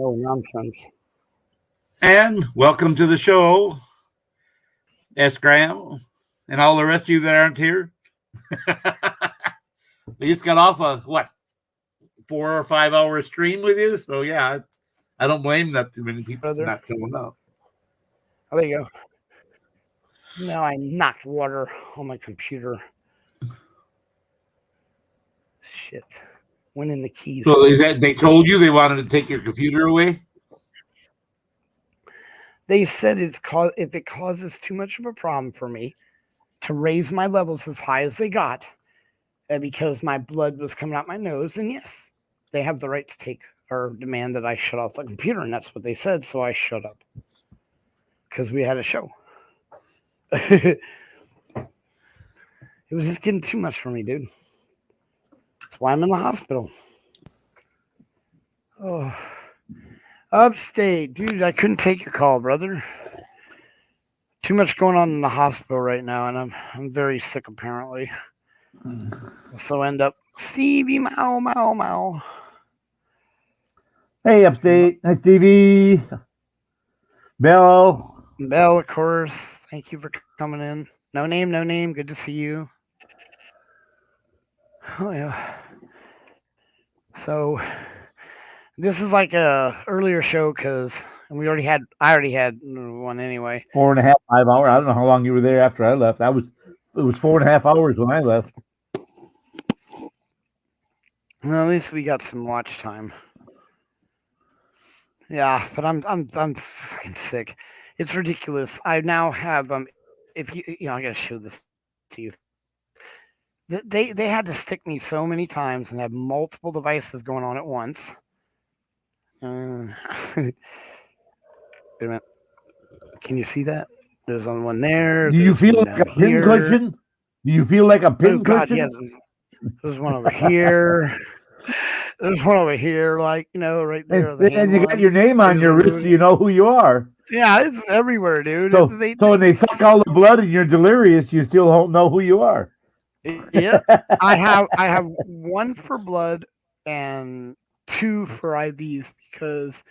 Oh, nonsense. And welcome to the show, S. Graham, and all the rest of you that aren't here. We just got off a, 4 or 5 hour stream with you? So, yeah, I don't blame that too many people for not showing up. Oh, there you go. Now I knocked water on my computer. Shit. Went in the keys. So is that they told you they wanted to take your computer away? They said if it causes too much of a problem for me to raise my levels as high as they got, because my blood was coming out my nose, then yes, they have the right to take or demand that I shut off the computer, and that's what they said. So I shut up because we had a show. It was just getting too much for me, dude. That's why I'm in the hospital. Oh, upstate, dude. I couldn't take your call, brother. Too much going on in the hospital right now, and I'm very sick apparently. So end up Stevie Mow. Hey, upstate. Hi, Stevie. Bell, of course. Thank you for coming in. No name. Good to see you. Oh yeah. So this is like a earlier show because I already had one anyway. 4.5, 5 hours. I don't know how long you were there after I left. It was 4.5 hours when I left. Well, at least we got some watch time. Yeah, but I'm fucking sick. It's ridiculous. I now have if you I gotta show this to you. They had to stick me so many times and have multiple devices going on at once. Wait a minute. Can you see that? There's one there. Do you feel like a pin cushion? Do you feel like a pin cushion? Yes. There's one over here. There's one over here, right there. And you got your name on your wrist, so you know who you are. Yeah, it's everywhere, dude. So when they suck all the blood and you're delirious, you still don't know who you are. Yeah, I have one for blood and 2 for IVs because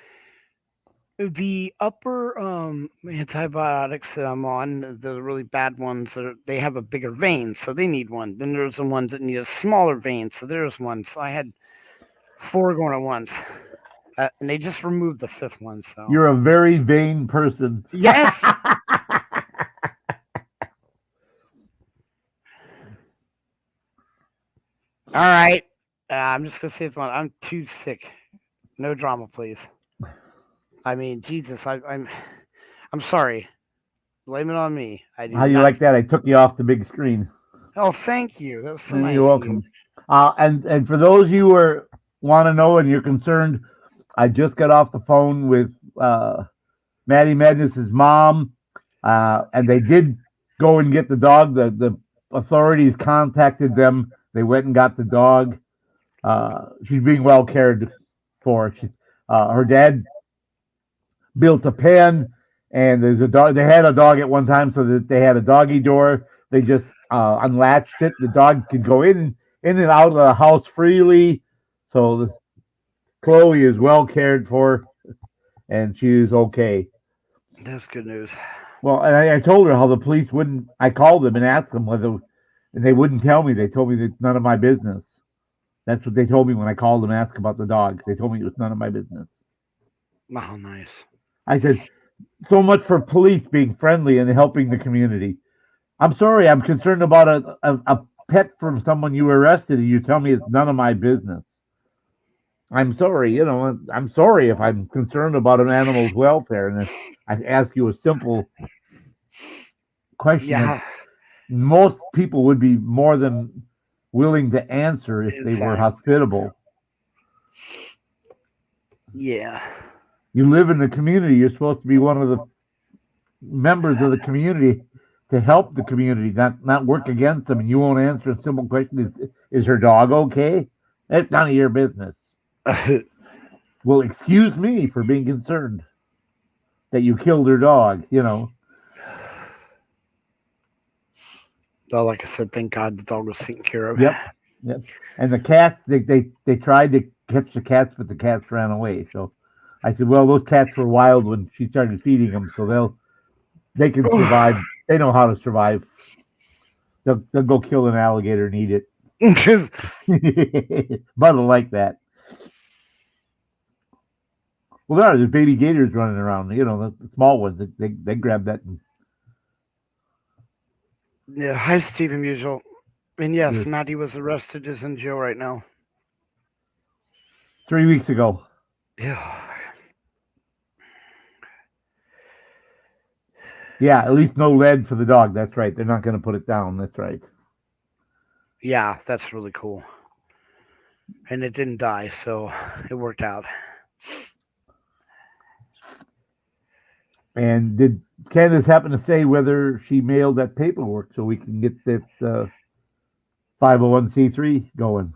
the upper antibiotics that I'm on, the really bad ones, they have a bigger vein, so they need one. Then there's the ones that need a smaller vein, so there's one. So I had 4 going at once, and they just removed the 5th one. So you're a very vain person. Yes. All right. I'm just gonna say it's one. I'm too sick. No drama, please. I mean, Jesus, I'm sorry. Blame it on me. How do you like that? I took you off the big screen. Oh, thank you. That was so nice. You're welcome. And for those of you who want to know and you're concerned, I just got off the phone with Maddie Madness's mom, and they did go and get the dog. The authorities contacted them. They went and got the dog. She's being well cared for. Her dad built a pen, and there's a dog. They had a dog at one time, so that they had a doggy door. They just unlatched it. The dog could go in and out of the house freely. So Chloe is well cared for, and she is okay. That's good news. Well, and I told her how the police wouldn't. I called them and asked them whether, and they wouldn't tell me. They told me that it's none of my business. That's what they told me when I called them and asked about the dog. They told me it was none of my business. Oh, nice. I said, so much for police being friendly and helping the community. I'm sorry, I'm concerned about a pet from someone you arrested, and you tell me it's none of my business. I'm sorry, I'm sorry if I'm concerned about an animal's welfare, and if I ask you a simple question that most people would be more than willing to answer if they were hospitable. Yeah. You live in the community. You're supposed to be one of the members of the community to help the community, not work against them. And you won't answer a simple question: Is her dog okay? That's none of your business. Well, excuse me for being concerned that you killed her dog. Well, like I said, thank God the dog was taken care of. Yep. And the cats, they tried to catch the cats, but the cats ran away. So I said, well, those cats were wild when she started feeding them, so they can survive. They know how to survive. They'll go kill an alligator and eat it. But'll like that. Well, there's baby gators running around. You know, the small ones. They grab that. Yeah. Hi, Stephen Musial. And yes, Yes. Maddie was arrested. Is in jail right now. 3 weeks ago. Yeah. Yeah, at least no lead for the dog. That's right. They're not going to put it down. That's right. Yeah, that's really cool. And it didn't die, so it worked out. And did Candace happen to say whether she mailed that paperwork so we can get that 501c3 going?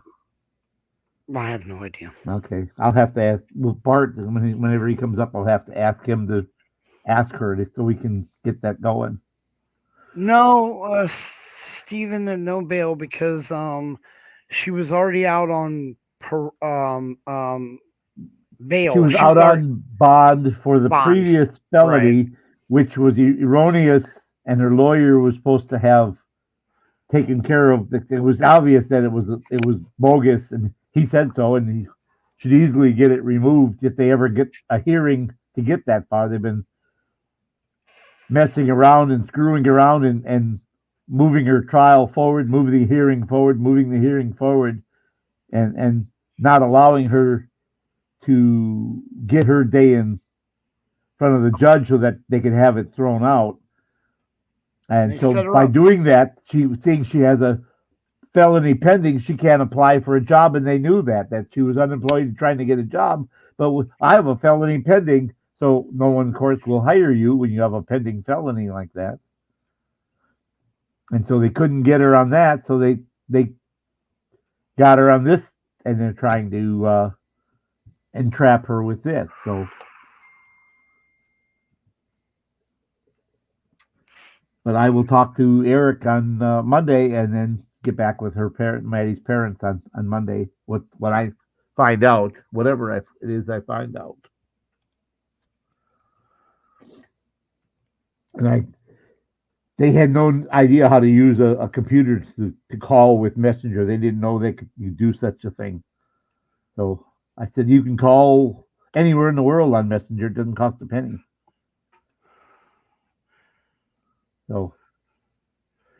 I have no idea. Okay, I'll have to ask. Well, Bart, whenever he comes up, I'll have to ask him to ask her so we can get that going. No, Stephen, no bail because she was already out on bail. She was out on bond for the previous felony, which was erroneous, and her lawyer was supposed to have taken care of. It was obvious that it was bogus, and he said so, and he should easily get it removed if they ever get a hearing to get that far. They've been messing around and screwing around and moving her trial forward, moving the hearing forward, and not allowing her to get her day in front of the judge so that they could have it thrown out. And so by doing that, she thinks she has a felony pending. She can't apply for a job, and they knew that she was unemployed and trying to get a job. But I have a felony pending, so no one, of course, will hire you when you have a pending felony like that. And so they couldn't get her on that, so they got her on this, and they're trying to entrap her with this. So, but I will talk to Eric on Monday, and then get back with Maddie's parents on Monday. What I find out, whatever it is, I find out. And they had no idea how to use a computer to call with Messenger. They didn't know they could do such a thing. So I said, you can call anywhere in the world on Messenger. It doesn't cost a penny. So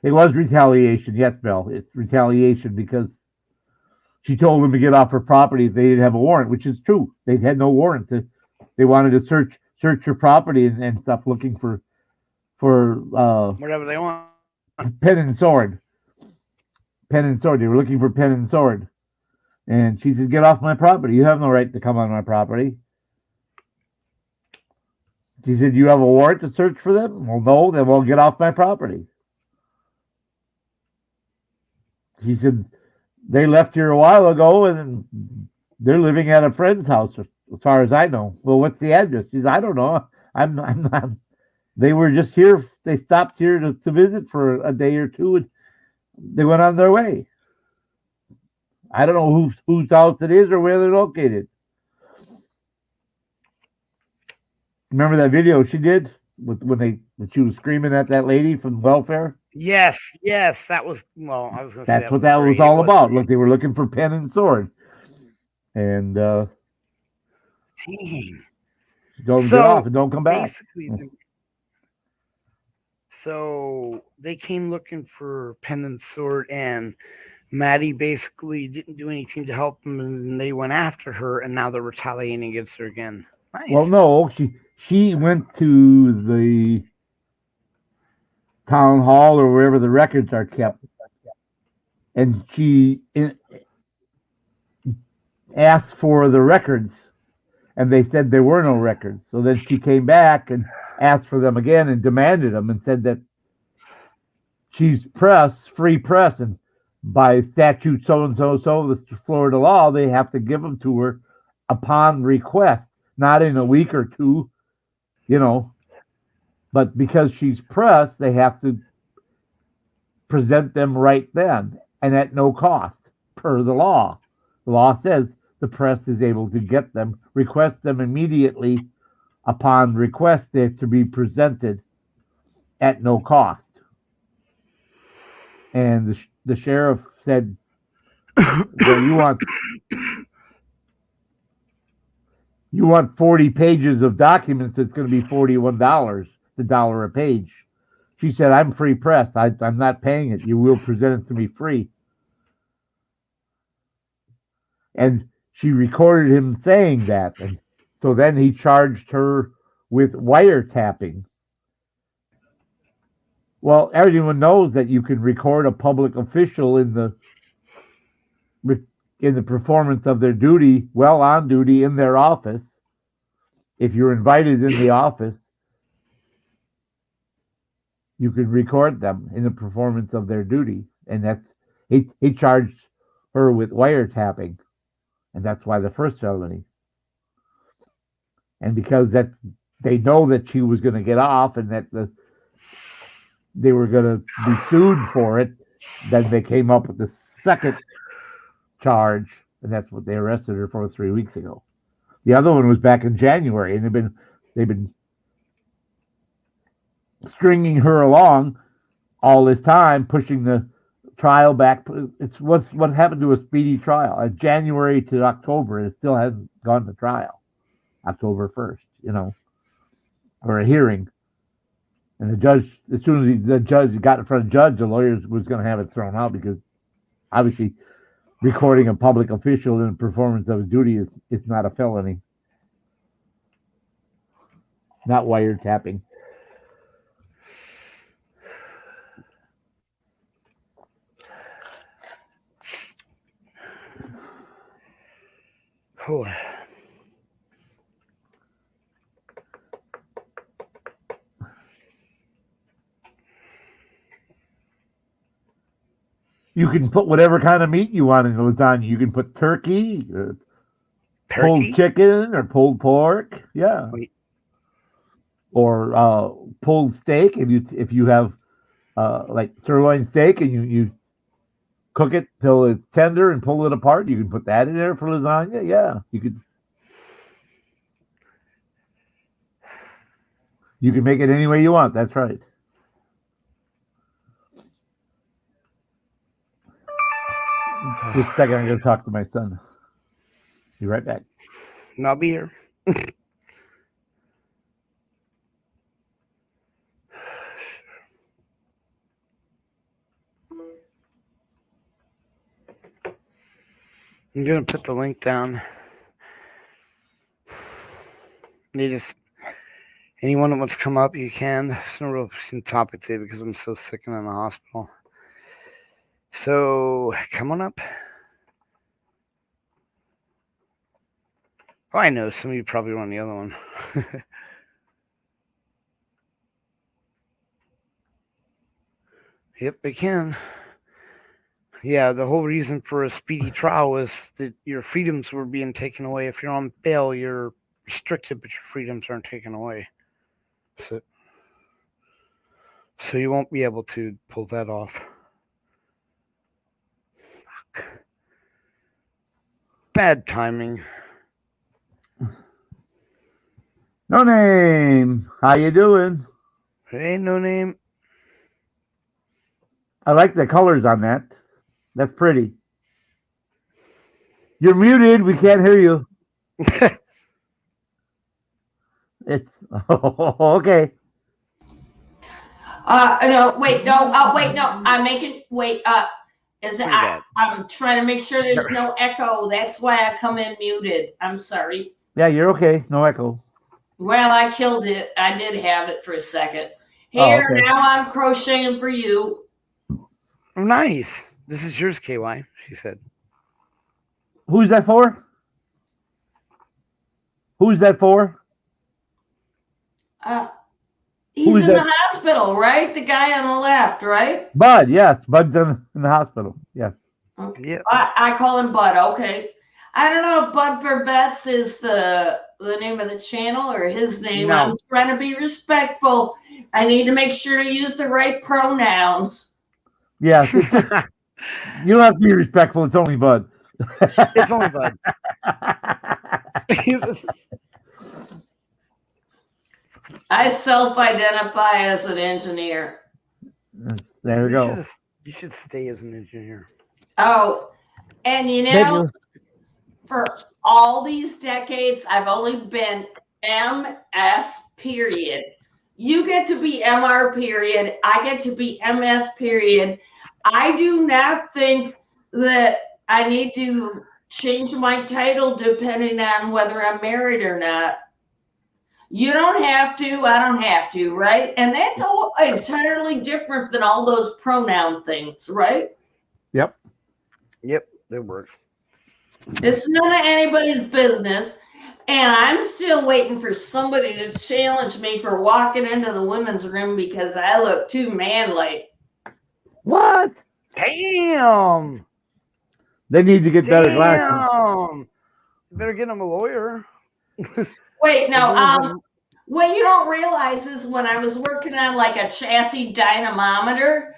it was retaliation. Yes, Belle. It's retaliation because she told them to get off her property if they didn't have a warrant, which is true. They had no warrant. They wanted to search her property and stuff, looking for whatever they want. Pen and sword. They were looking for pen and sword. And she said, get off my property. You have no right to come on my property. She said, you have a warrant to search for them? Well, no, then we'll get off my property. She said, they left here a while ago and they're living at a friend's house, as far as I know. Well, what's the address? She said, I don't know. I'm not. They were just here. They stopped here to visit for a day or two, and they went on their way. I don't know whose house it is or where they're located. Remember that video she did when she was screaming at that lady from welfare? Yes, that was, well, I was going to say that's what that was all about. Look, they were looking for pen and sword, and dang. Don't get off and don't come back. Basically, so they came looking for pen and sword, and Maddie basically didn't do anything to help them, and they went after her, and now they're retaliating against her again. Nice. Well, no, she went to the town hall or wherever the records are kept, and she asked for the records, and they said there were no records. So then she came back and asked for them again and demanded them, and said that she's free press, and by statute so the Florida law, they have to give them to her upon request, not in a week or two, but because she's press, they have to present them right then and at no cost per the law. The law says the press is able to get them, request them immediately upon request. They're to be presented at no cost. And the sheriff said, well, you want 40 pages of documents, it's going to be $41, the dollar a page. She said, I'm free press. I'm not paying it. You will present it to me free. And she recorded him saying that. And so then he charged her with wiretapping. Well, everyone knows that you can record a public official in the performance of their duty, well on duty in their office. If you're invited in the office, you can record them in the performance of their duty. And that's he charged her with wiretapping. And that's why the first felony. And because they know that she was going to get off and that they were going to be sued for it, then they came up with the second charge, and that's what they arrested her for 3 weeks ago. The other one was back in January, and they've been stringing her along all this time, pushing the trial back. It's what happened to a speedy trial, January to October, and it still hasn't gone to trial. October 1st, or a hearing. And the judge, as soon as the judge got in front of the judge, the lawyer was going to have it thrown out because obviously recording a public official in the performance of a duty is not a felony. Not wiretapping. Oh. You can put whatever kind of meat you want in the lasagna. You can put turkey, pulled chicken, or pulled pork. Yeah. Wait. Or pulled steak. If you have like sirloin steak and you cook it till it's tender and pull it apart, you can put that in there for lasagna. Yeah, you could. You can make it any way you want. That's right. Just a second, I'm going to talk to my son. Be right back. And I'll be here. I'm going to put the link down. Anyone that wants to come up, you can. There's no real topic today because I'm so sick and in the hospital. So, come on up. Oh, I know. Some of you probably want the other one. Yep, they can. Yeah, the whole reason for a speedy trial was that your freedoms were being taken away. If you're on bail, you're restricted, but your freedoms aren't taken away. So you won't be able to pull that off. Fuck. Bad timing. No name. How you doing? Hey, no name. I like the colors on that. That's pretty. You're muted. We can't hear you. It's okay. No, wait, no, I'm making, I'm trying to make sure there's no echo. That's why I come in muted. I'm sorry. Yeah, you're okay. No echo. Well, I killed it. I did have it for a second. Here, okay. Now I'm crocheting for you. Oh, nice. This is yours, KY, she said. Who's that for? Who's that for? He's in the hospital, right? The guy on the left, right? Bud, yes. Bud's in the hospital. Yes. Okay. Yep. I call him Bud. Okay. I don't know if Bud for Vets is the name of the channel or his name. No. I'm trying to be respectful. I need to make sure to use the right pronouns. Yes. You don't have to be respectful. It's only Bud. It's only Bud. I self-identify as an engineer. There we go. You should stay as an engineer. Oh, and Thank for all these decades, I've only been MS period. You get to be MR period. I get to be MS period. I do not think that I need to change my title depending on whether I'm married or not. You don't have to, I don't have to, right? And that's all entirely different than all those pronoun things, right? Yep. Yep, it works. It's none of anybody's business. And I'm still waiting for somebody to challenge me for walking into the women's room because I look too manly. What? Damn. They need to get better glasses. Damn. You better get them a lawyer. Wait, no. What you don't realize is when I was working on like a chassis dynamometer,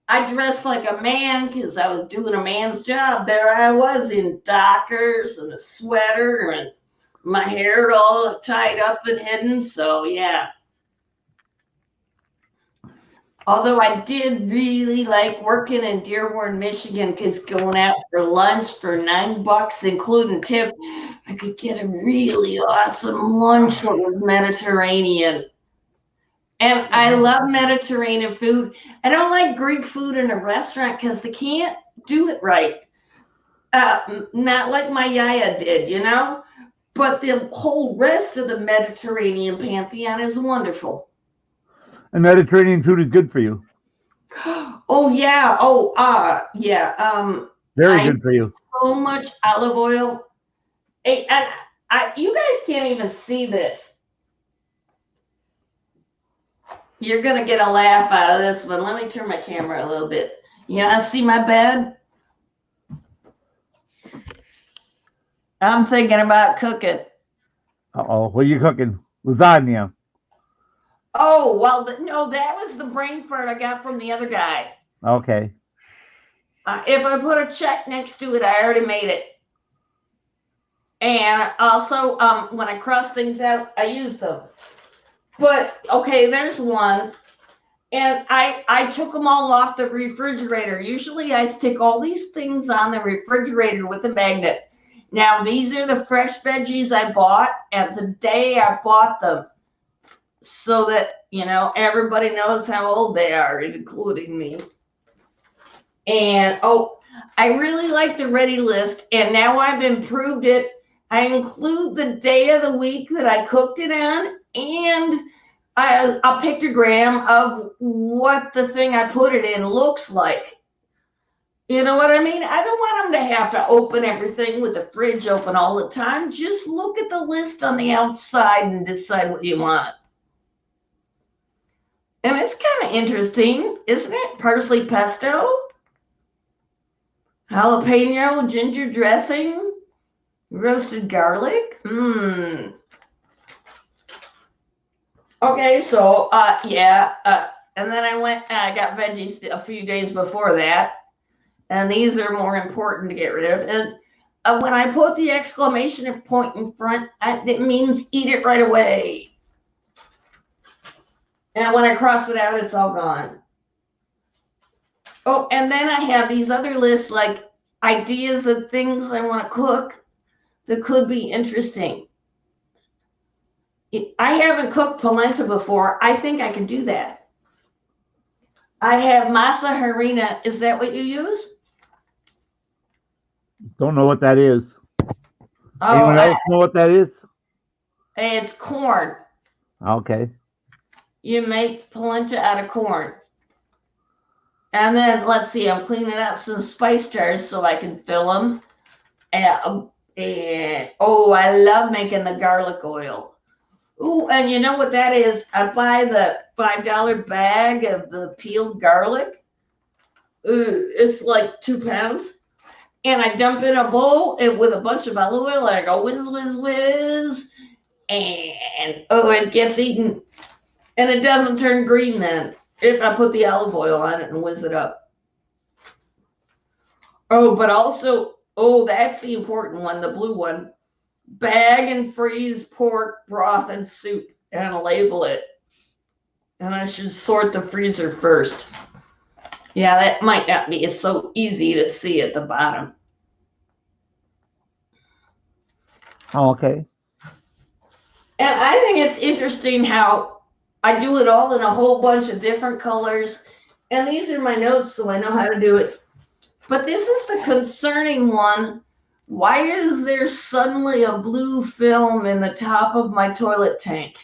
I dressed like a man because I was doing a man's job. There I was in Dockers and a sweater and my hair all tied up and hidden. So, yeah. Although I did really like working in Dearborn, Michigan, because going out for lunch for $9, including tip, I could get a really awesome lunch that was Mediterranean. And I love Mediterranean food. I don't like Greek food in a restaurant because they can't do it right. Not like my yaya did, you know? But the whole rest of the Mediterranean pantheon is wonderful. And Mediterranean food is good for you. Oh, yeah. Yeah. Very good for you. So much olive oil. Hey, and you guys can't even see this. You're going to get a laugh out of this one. Let me turn my camera a little bit. You want to see my bed? I'm thinking about cooking. Uh-oh. What are you cooking? Lasagna. Oh, well, no, that was the brain fart I got from the other guy. Okay. If I put a check next to it, I already made it. And also, when I cross things out, I use them. But, okay, there's one. And I took them all off the refrigerator. Usually I stick all these things on the refrigerator with a magnet. Now, these are the fresh veggies I bought at the day I bought them. So that, everybody knows how old they are, including me. And, I really like the ready list. And now I've improved it. I include the day of the week that I cooked it on and a pictogram of what the thing I put it in looks like. You know what I mean? I don't want them to have to open everything with the fridge open all the time. Just look at the list on the outside and decide what you want. And it's kind of interesting, isn't it? Parsley pesto, jalapeno, ginger dressing, roasted garlic. Okay, so, and then I got veggies a few days before that. And these are more important to get rid of. And when I put the exclamation point in front, it means eat it right away. And when I cross it out, it's all gone. Oh, and then I have these other lists like ideas of things I want to cook that could be interesting. I haven't cooked polenta before. I think I can do that. I have masa harina. Is that what you use? Don't know what that is. Oh, Anyone else know what that is? It's corn. Okay. You make polenta out of corn. And then, let's see, I'm cleaning up some spice jars so I can fill them. And I love making the garlic oil. Ooh, and you know what that is? I buy the $5 bag of the peeled garlic. Ooh, it's like 2 pounds. And I dump in a bowl with a bunch of olive oil. And I go whiz, whiz, whiz. And, it gets eaten. And it doesn't turn green then if I put the olive oil on it and whiz it up. Oh, but also Oh, that's the important one, the blue one. Bag and freeze pork, broth, and soup, and label it. And I should sort the freezer first. Yeah, that might not be so easy to see at the bottom. Oh, okay. And I think it's interesting how I do it all in a whole bunch of different colors. And these are my notes, so I know how to do it. But this is the concerning one. Why is there suddenly a blue film in the top of my toilet tank?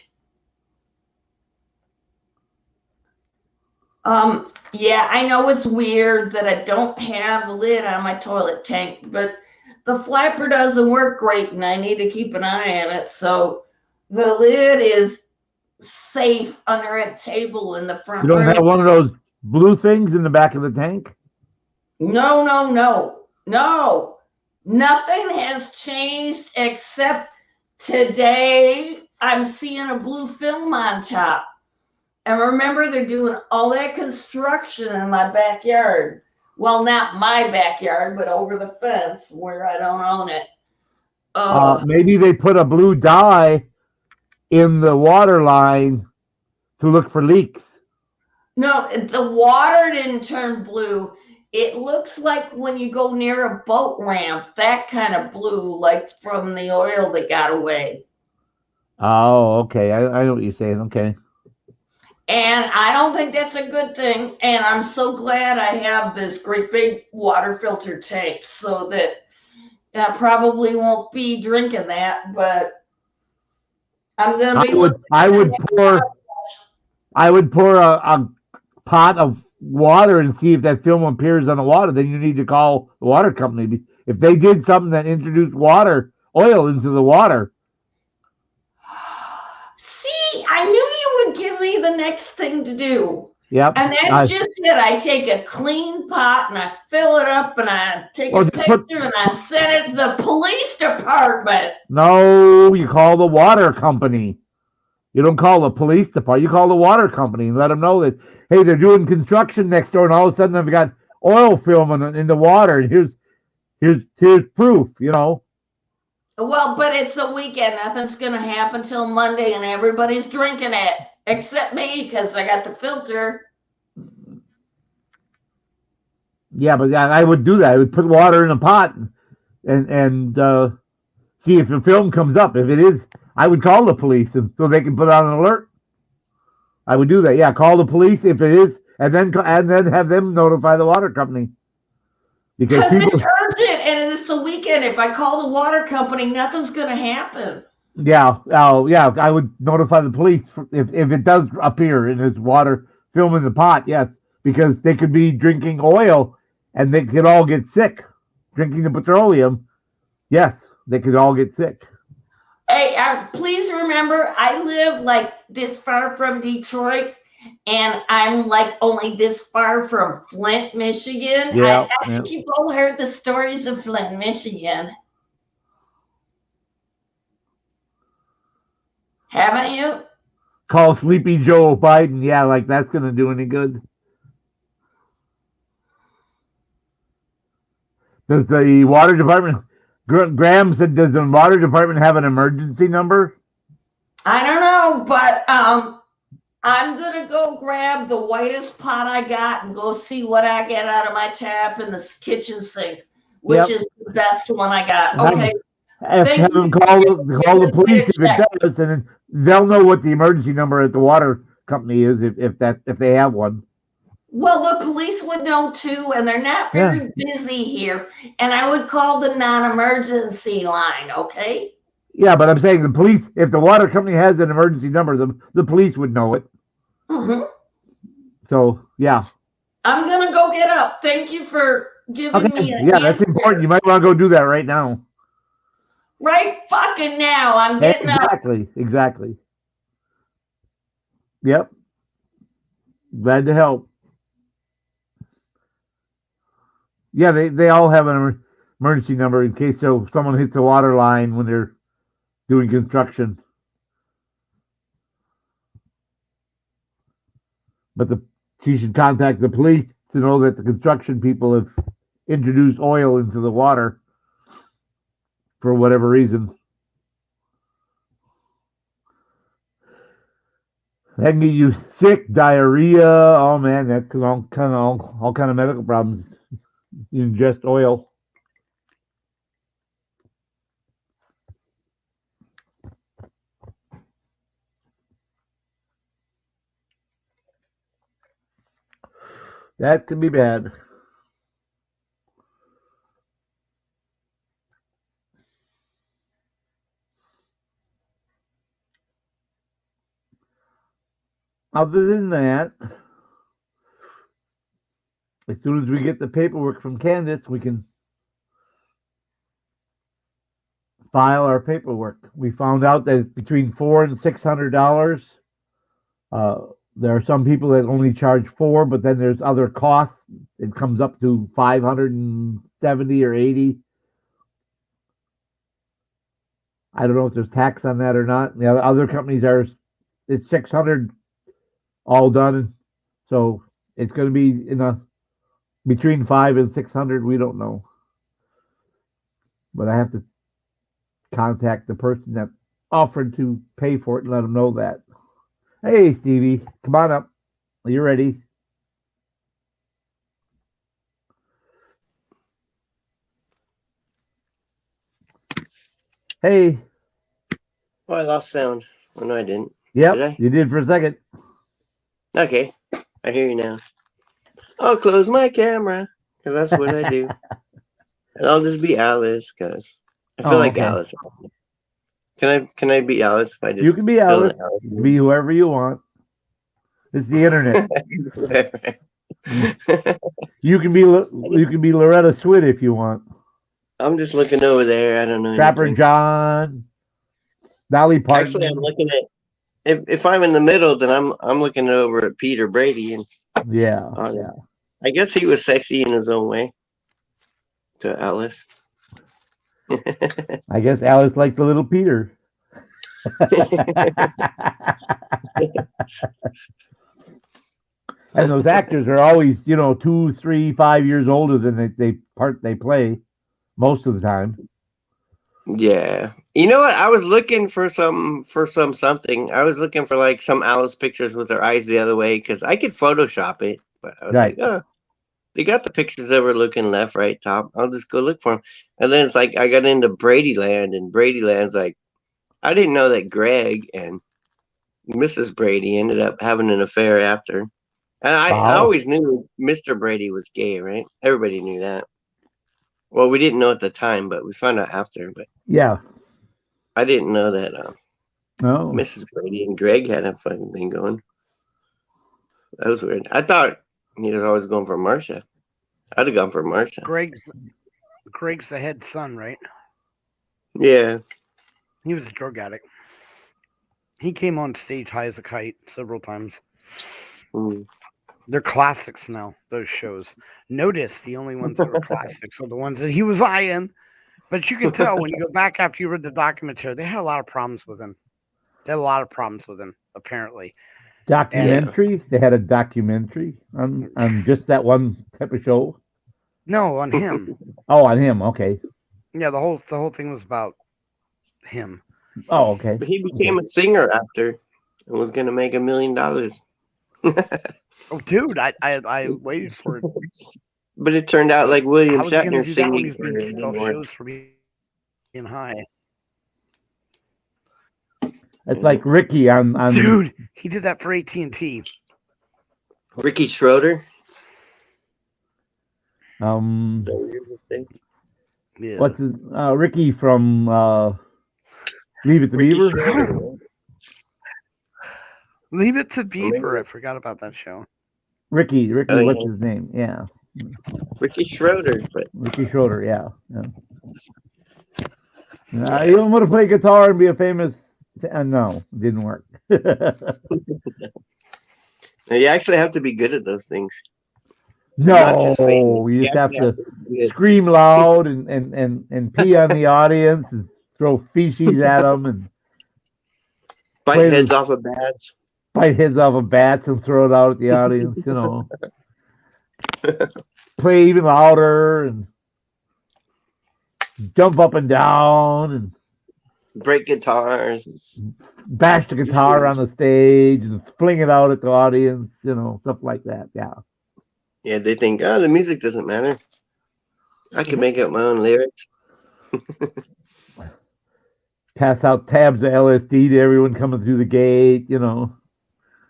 Yeah, I know it's weird that I don't have a lid on my toilet tank, but the flapper doesn't work great and I need to keep an eye on it. So the lid is safe under a table in the front You don't room. have one of those blue things in the back of the tank? No, no, no, no. Nothing has changed except today I'm seeing a blue film on top. And remember, they're doing all that construction in my backyard. Well, not my backyard, but over the fence where I don't own it. Maybe they put a blue dye in the water line to look for leaks. No, the water didn't turn blue. It looks like when you go near a boat ramp, that kind of blue, like from the oil that got away. Oh, okay. I know what you're saying. Okay. And I don't think that's a good thing. And I'm so glad I have this great big water filter tank so that I probably won't be drinking that, but I'm gonna be I would pour a pot of water and see if that film appears on the water. Then you need to call the water company. If they did something that introduced oil into the water. See, I knew you would give me the next thing to do. Yep. And that's just it. I take a clean pot and I fill it up and I take a picture and I send it to the police department. No, you call the water company. You don't call the police department. You call the water company and let them know that, hey, they're doing construction next door, and all of a sudden they've got oil film in the water, and here's proof. You know. Well, but it's a weekend. Nothing's gonna happen till Monday, and everybody's drinking it except me because I got the filter. Yeah, but I would do that. I would put water in a pot and see if the film comes up. If it is, I would call the police so they can put out an alert. I would do that. Yeah, call the police if it is, and then have them notify the water company. Because it's urgent and it's a weekend. If I call the water company, nothing's going to happen. Yeah. Oh, yeah. I would notify the police if it does appear and there's water film in the pot. Yes, because they could be drinking oil and they could all get sick. Drinking the petroleum. Yes, they could all get sick. Hey, please remember, I live like this far from Detroit, and I'm like only this far from Flint, Michigan. Yeah, I think you've all heard the stories of Flint, Michigan. Haven't you? Call Sleepy Joe Biden. Yeah, like that's going to do any good. Does the water department... Graham said, does the water department have an emergency number? I don't know, but I'm going to go grab the whitest pot I got and go see what I get out of my tap in the kitchen sink, which is the best one I got. Okay. Have them call the police if it does, and then they'll know what the emergency number at the water company is if they have one. Well, the police would know too, and they're not very busy here. And I would call the non-emergency line, okay? Yeah, but I'm saying the police, if the water company has an emergency number, the police would know it. Mm-hmm. So, yeah. I'm going to go get up. Thank you for giving me an that's important. You might want to go do that right now. Right fucking now. I'm getting up. Exactly. Yep. Glad to help. Yeah, they all have an emergency number in case someone hits the water line when they're doing construction. But she should contact the police to know that the construction people have introduced oil into the water. for whatever reason. That can get you sick, diarrhea. Oh man, that's all kind of medical problems. You ingest oil. That can be bad. Other than that, as soon as we get the paperwork from Candace, we can file our paperwork. We found out that it's between $400 and $600. There are some people that only charge $4, but then there's other costs. It comes up to $570 or $80. I don't know if there's tax on that or not. The other companies it's $600 all done. So it's going to be between $500 and $600. We don't know, but I have to contact the person that offered to pay for it and let them know that. Hey, Stevie, come on up. Are you ready? Hey. Oh, I lost sound. Oh, no, I didn't. Yep, Did I? you did for a second. Okay, I hear you now. I'll close my camera because that's what I do. And I'll just be Alice because I feel like okay. Alice. Can I be Alice if I just? You can be Alice. You can be whoever you want. It's the internet. You can be Loretta Swit if you want. I'm just looking over there. I don't know. Trapper anything. John, Dolly Parton. Actually, I'm looking at. If I'm in the middle, then I'm looking over at Peter Brady, and yeah. I guess he was sexy in his own way. To Alice. I guess Alice liked the little Peter. And those actors are always, 2, 3, 5 years older than they play most of the time. Yeah. You know what? I was looking for something. I was looking for like some Alice pictures with her eyes the other way because I could Photoshop it, but I was Right. like, oh, they got the pictures of her looking left, right, top. I'll just go look for them. And then it's like I got into Bradyland, and Bradyland's like, I didn't know that Greg and Mrs. Brady ended up having an affair after. And I always knew Mr. Brady was gay, right? Everybody knew that. Well, we didn't know at the time, but we found out after. But Yeah. I didn't know that Oh. Mrs. Brady and Greg had a fucking thing going. That was weird. I thought he was always going for Marcia. I'd have gone for Marcia. Greg's the head son, right? Yeah. He was a drug addict. He came on stage high as a kite several times. Mm. They're classics now, those shows. Notice the only ones that were classics are the ones that he was lying. But you can tell when you go back after you read the documentary, they had a lot of problems with him. Apparently. Documentary? They had a documentary on just that one type of show? No, on him. Oh, on him. Okay. Yeah, the whole thing was about him. Oh, okay. But he became a singer after and was going to make $1 million. Oh, dude, I waited for it. But it turned out like William How was he going to Shatner do that when singing he's for being it. kicked off shows for being high? It's like Ricky on Dude, he did that for AT&T. Ricky Schroeder. Yeah. What's his, Ricky from Leave It to Ricky Beaver? Schroeder. Leave It to Beaver. I forgot about that show. Ricky, Oh, yeah. what's his name? Yeah. Ricky Schroeder. But Ricky Schroeder, yeah. You don't want to play guitar and be a famous... no, it didn't work. you actually have to be good at those things. No, Not just famous. you just have to be good. scream loud and pee on the audience and throw feces at them and Bite play heads off of bats. bite heads off of bats and throw it out at the audience, Play even louder and jump up and down and Break guitars. bash the guitar on the stage and fling it out at the audience, stuff like that. Yeah. Yeah, they think, oh, the music doesn't matter. I can make up my own lyrics. Pass out tabs of LSD to everyone coming through the gate, Yeah,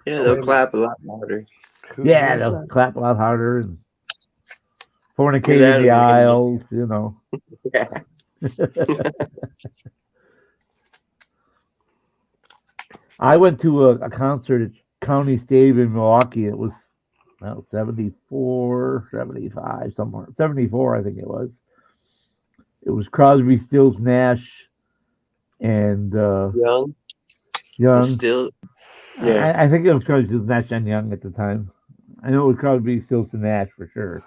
they'll clap a lot harder. Yeah, they'll clap a lot harder and fornicate That in the would be- aisles, Yeah. I went to a concert at County Stadium in Milwaukee. It was 74, 75, somewhere. 74, I think it was. It was Crosby, Stills, Nash, and Young. Still. Yeah. I think it was Crosby, Stills, Nash, and Young at the time. I know it was Crosby, Stills, and Nash for sure.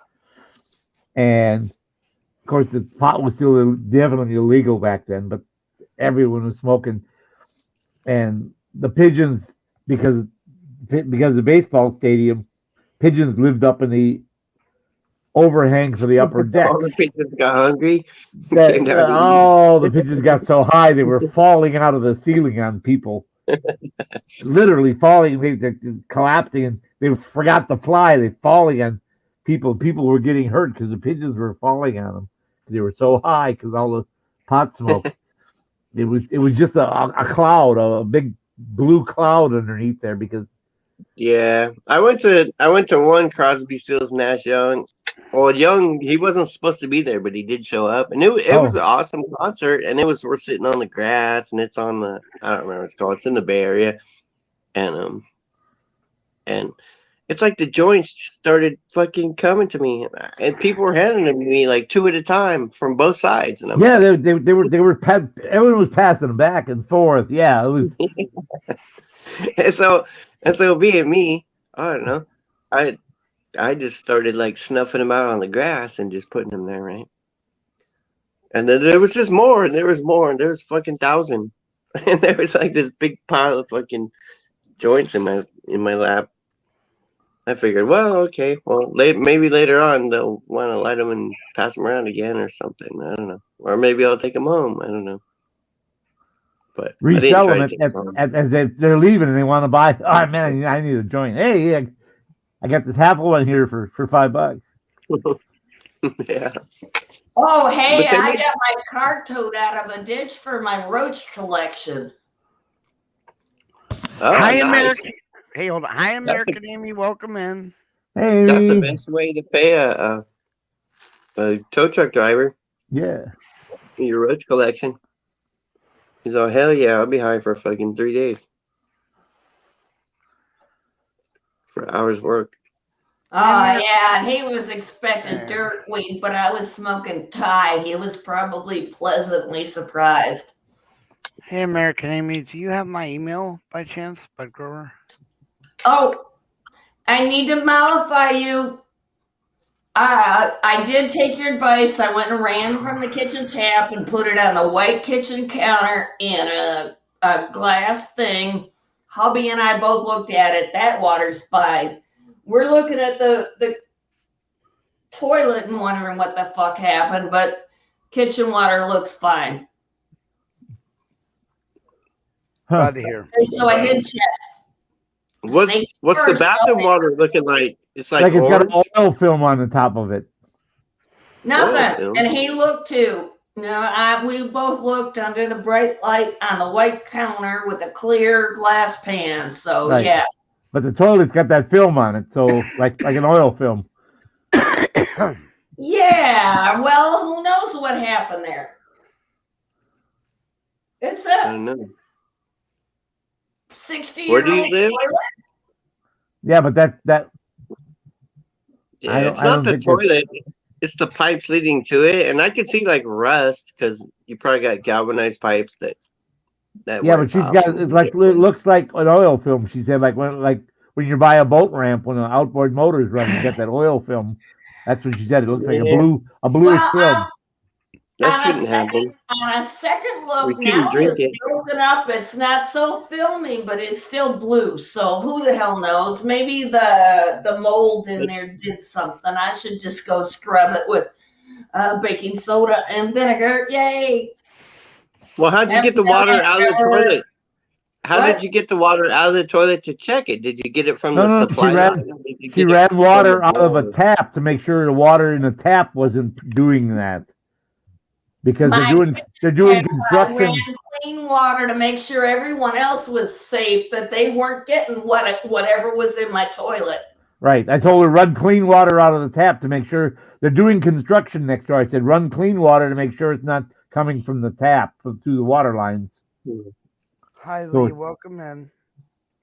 And of course, the pot was still definitely illegal back then, but everyone was smoking. And the pigeons, because the baseball stadium, pigeons lived up in the overhangs of the upper deck. All the pigeons got hungry. The pigeons got so high they were falling out of the ceiling on people. Literally falling, they collapsing, and they forgot to fly. They falling on people. People were getting hurt because the pigeons were falling on them. They were so high because all the pot smoke. It was just a cloud, a big blue cloud underneath there because. Yeah, I went to one Crosby, Stills, Nash, Young. Well, Young, he wasn't supposed to be there, but he did show up, and it was an awesome concert. And we're sitting on the grass, and it's on the, I don't remember what it's called. It's in the Bay Area, and it's like the joints started fucking coming to me, and people were handing them to me like two at a time from both sides. And they were everyone was passing them back and forth. Yeah, it was. and so being me, I don't know, I just started like snuffing them out on the grass and just putting them there, right? And then there was just more, and there was more, and there was fucking 1,000, and there was like this big pile of fucking joints in my lap. I figured, well, okay, maybe later on they'll want to light them and pass them around again or something. I don't know, or maybe I'll take them home. I don't know. But resell them as they're leaving and they want to buy. Oh man, I need a joint. Hey, I got this half one here for $5. Yeah. Oh, hey, I got my car towed out of a ditch for my roach collection. Oh, Hi, nice. American. Hey, hold on. Hi, American Amy. Welcome in. Hey, That's the best way to pay a tow truck driver. Yeah. Your roach collection. He's all, hell yeah, I'll be high for fucking 3 days. For hours work. Oh, yeah, he was expecting dirt weed, but I was smoking Thai. He was probably pleasantly surprised. Hey, American Amy. Do you have my email by chance, Bud Grower? Oh, I need to mollify you. I did take your advice. I went and ran from the kitchen tap and put it on the white kitchen counter in a glass thing. Hubby and I both looked at it. That water's fine. We're looking at the toilet and wondering what the fuck happened, but kitchen water looks fine. Glad to hear. So I did check. What's the bathroom water looking like? It's like it's got orange? an oil film on the top of it. Nothing. And he looked too. We both looked under the bright light on the white counter with a clear glass pan. So Right. yeah. But the toilet's got that film on it, so like an oil film. Yeah. Well, who knows what happened there? It's I a don't know. 60-year-old Where do you live? toilet. Yeah, but that Yeah, I don't- it's I not don't the think it's- toilet. It's the pipes leading to it, and I could see like rust because you probably got galvanized pipes that. yeah, wears but she's off. got it looks like an oil film. She said like when you buy a boat ramp when an outboard motor is running, you get that oil film. That's what she said. It looks like a bluish film. That shouldn't happen. On a second look, We couldn't now drink it's it. broken up. It's not so filmy, but it's still blue. So who the hell knows? Maybe the mold in there did something. I should just go scrub it with baking soda and vinegar. Yay! Well, how'd you get the water out of the toilet? How What? did you get the water out of the toilet to check it? Did you get it from No, the no, supply she line? ran- or did you She get it ran from water the out of a boiler? tap to make sure the water in the tap wasn't doing that. Because My they're doing I construction. ran clean water to make sure everyone else was safe, that they weren't getting whatever was in my toilet. Right. I told her run clean water out of the tap to make sure they're doing construction next door. I said run clean water to make sure it's not coming from the tap through the water lines. Hi, So- Lee. Welcome in.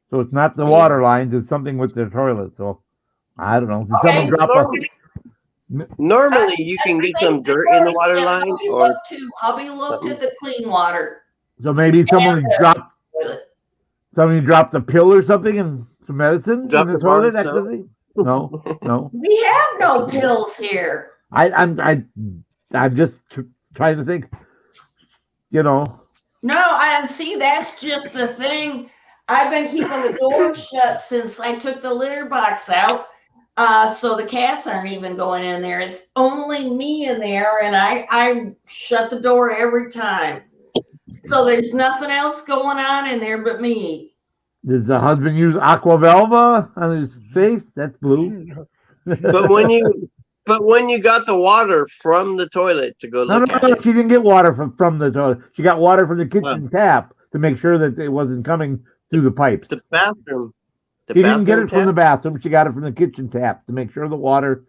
So it's not the water lines, it's something with their toilet. So I don't know. Did Okay, someone drop a Normally, you can get some dirt in the water line, or Hubby looked at the clean water so maybe someone dropped toilet. somebody dropped a pill or something and some medicine Drop in the the bar toilet of soap? accidentally? No. We have no pills here. I'm just trying to think. You know. No, see, that's just the thing. I've been keeping the door shut since I took the litter box out. So the cats aren't even going in there. It's only me in there, and I shut the door every time. So there's nothing else going on in there but me. Does the husband use Aquavelva on his face? That's blue. but when you got the water from the toilet to go No, look no, at no. it, She didn't get water from the toilet. She got water from the kitchen tap to make sure that it wasn't coming through the pipes. the bathroom. She didn't get it from tap? the bathroom. She got it from the kitchen tap to make sure the water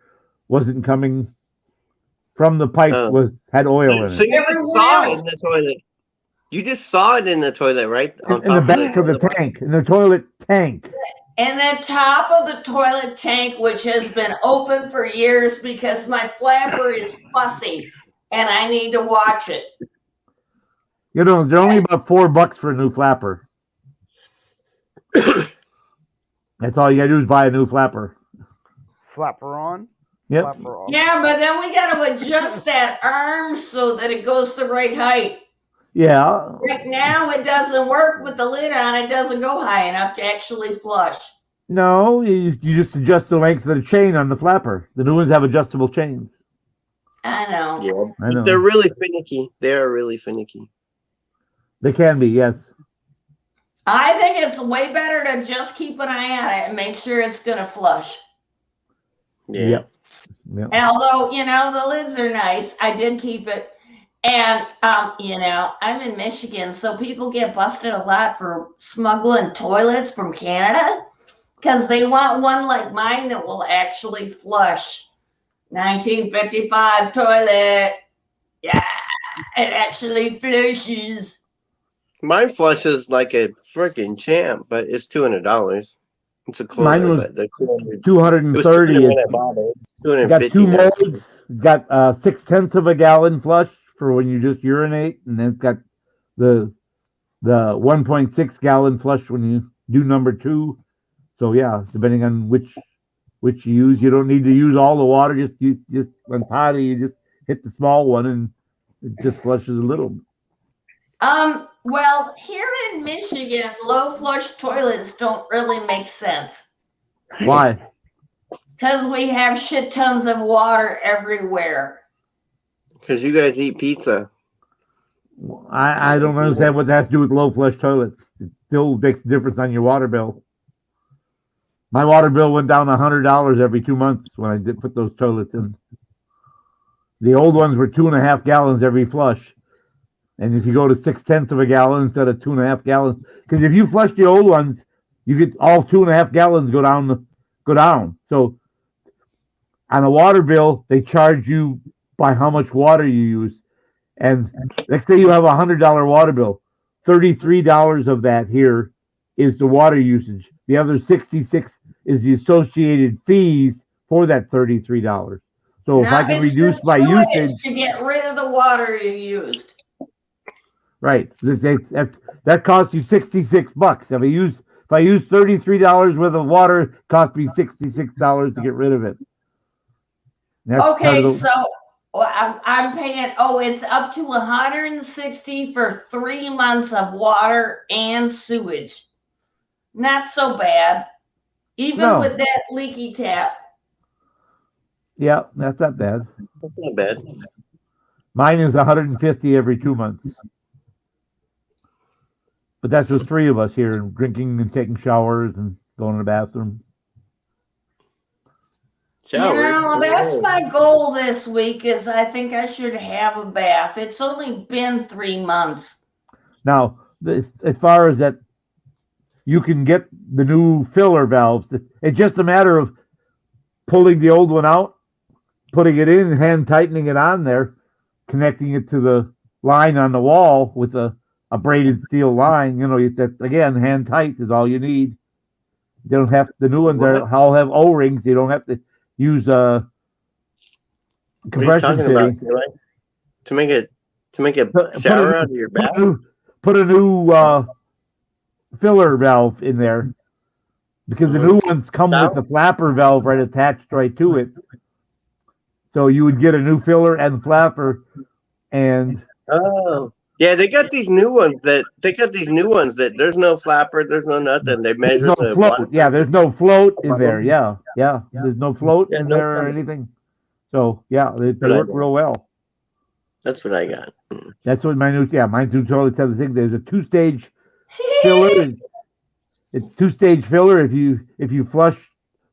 wasn't coming from the pipe had oil in So it. you just saw it in the toilet. You just saw it in the toilet, right? On In the top back of the tank, in the toilet tank. And the top of the toilet tank, which has been open for years because my flapper is fussy and I need to watch it. You know, they're only about $4 for a new flapper. That's all you gotta do is buy a new flapper. Flapper on. Yep. Flapper off. Yeah, but then we got to adjust that arm so that it goes the right height. Yeah. Right now, it doesn't work with the lid on. It doesn't go high enough to actually flush. No, you just adjust the length of the chain on the flapper. The new ones have adjustable chains. I know. Yeah, I know. they're really finicky. They are really finicky. They can be, yes. I think it's way better to just keep an eye on it and make sure it's going to flush. Yeah. Yep. Yep. And although, the lids are nice, I did keep it. And, I'm in Michigan, so people get busted a lot for smuggling toilets from Canada because they want one like mine that will actually flush. 1955 toilet. Yeah, it actually flushes. Mine flushes like a freaking champ, but it's $200. It's a cooler. Mine was but the cooler, 230. when I bought it. It's got 250 two now. modes. It's got 0.6 of a gallon flush for when you just urinate, and then it's got the 1.6 gallon flush when you do number 2. So yeah, depending on which you use, you don't need to use all the water. Just when potty, you just hit the small one and it just flushes a little. Well, here in Michigan, low flush toilets don't really make sense Why? because we have shit tons of water everywhere. Because you guys eat pizza. I don't understand what that has to do with low flush toilets. It still makes a difference on your water bill. My water bill went down $100 every 2 months when I did put those toilets in. The old ones were 2.5 gallons every flush. And if you go to 0.6 of a gallon instead of 2.5 gallons, because if you flush the old ones, you get all 2.5 gallons go down. So on a water bill, they charge you by how much water you use. And let's say you have $100 water bill, $33 of that here is the water usage. The other 66 is the associated fees for that $33. So if Now, I can it's reduce the my choice usage, to get rid of the water you used. right? That costs you $66. If I use $33 worth of water, it costs me $66 to get rid of it. That's part Okay, of the- so I'm paying. It's up to $160 for 3 months of water and sewage. Not so bad, even No. with that leaky tap. Yeah, that's not bad. That's not bad. Mine is 150 every 2 months. But that's just 3 of us here, and drinking and taking showers and going to the bathroom. Showers. That's my goal this week. Is I think I should have a bath. It's only been 3 months. Now, as far as that, you can get the new filler valves. It's just a matter of pulling the old one out, putting it in, hand tightening it on there, connecting it to the line on the wall with a braided steel line. You know, that again, hand tight is all you need. You don't have the new ones all have O-rings. You don't have to use compression fitting to make a shower out of your bath. Put a new filler valve in there, because the new ones come with the flapper valve attached right to it. So you would get a new filler and flapper, and yeah, they got these new ones that there's no flapper, there's no nothing. They measure there's no the float. water. Yeah, there's no float in there. Yeah. There's no float in there or anything. So yeah, they work real well. That's what I got. That's what my new toilets have the thing. There's a 2-stage filler. It's 2-stage filler. If you flush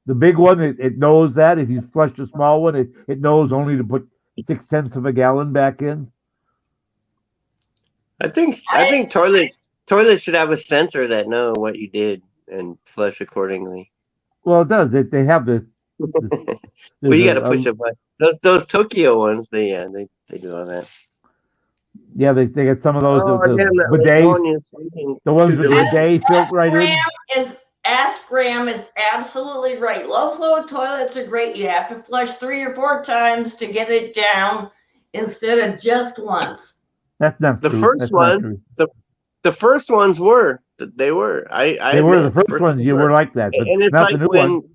the big one, it knows that. If you flush the small one, it knows only to put 0.6 of a gallon back in. I think toilets should have a sensor that know what you did and flush accordingly. Well, it does. They have the. Well, you got to push a button. Those Tokyo ones, they do all that. Yeah, they get some of those bidets. The ones with the bidet built right in. Ask Graham is absolutely right. Low flow toilets are great. You have to flush 3 or 4 times to get it down instead of just once. That's not the true. first That's one. The first ones were. They were. They were the first ones. You were like that, but and it's not like the new ones.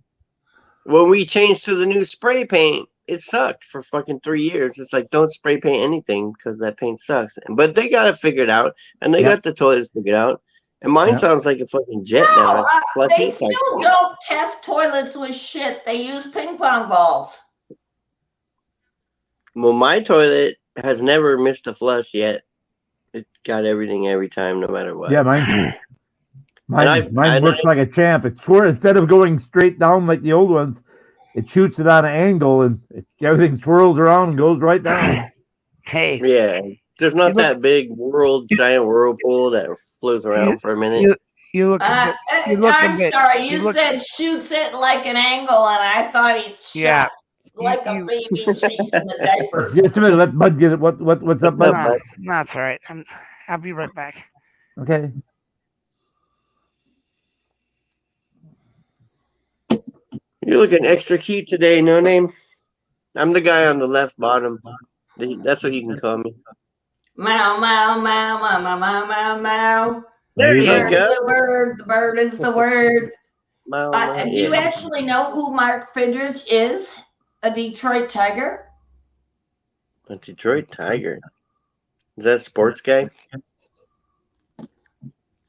When we changed to the new spray paint, it sucked for fucking 3 years. It's like, don't spray paint anything because that paint sucks. But they got it figured out, and they got the toilets figured out. And mine sounds like a fucking jet now. They still don't test toilets with shit. They use ping pong balls. Well, my toilet has never missed a flush yet. It got everything every time, no matter what. Yeah, mine works like a champ. Instead of going straight down like the old ones, it shoots it on an angle, and everything swirls around and goes right down. Hey. Yeah, there's not that big giant whirlpool that flows around for a minute. You look a bit. I'm sorry. You said shoots it like an angle, and I thought it shot like a baby changing the diaper. Just a minute. Let Bud get it. What's up, Bud? No, that's all right. I'll be right back. Okay. You're looking extra cute today, No Name. I'm the guy on the left bottom. That's what you can call me. Meow, meow, meow, meow, meow, meow, meow, meow. There you go. The bird is the word. Meow, Do you actually know who Mark Fidrich is? A Detroit Tiger? A Detroit Tiger? Is that a sports guy?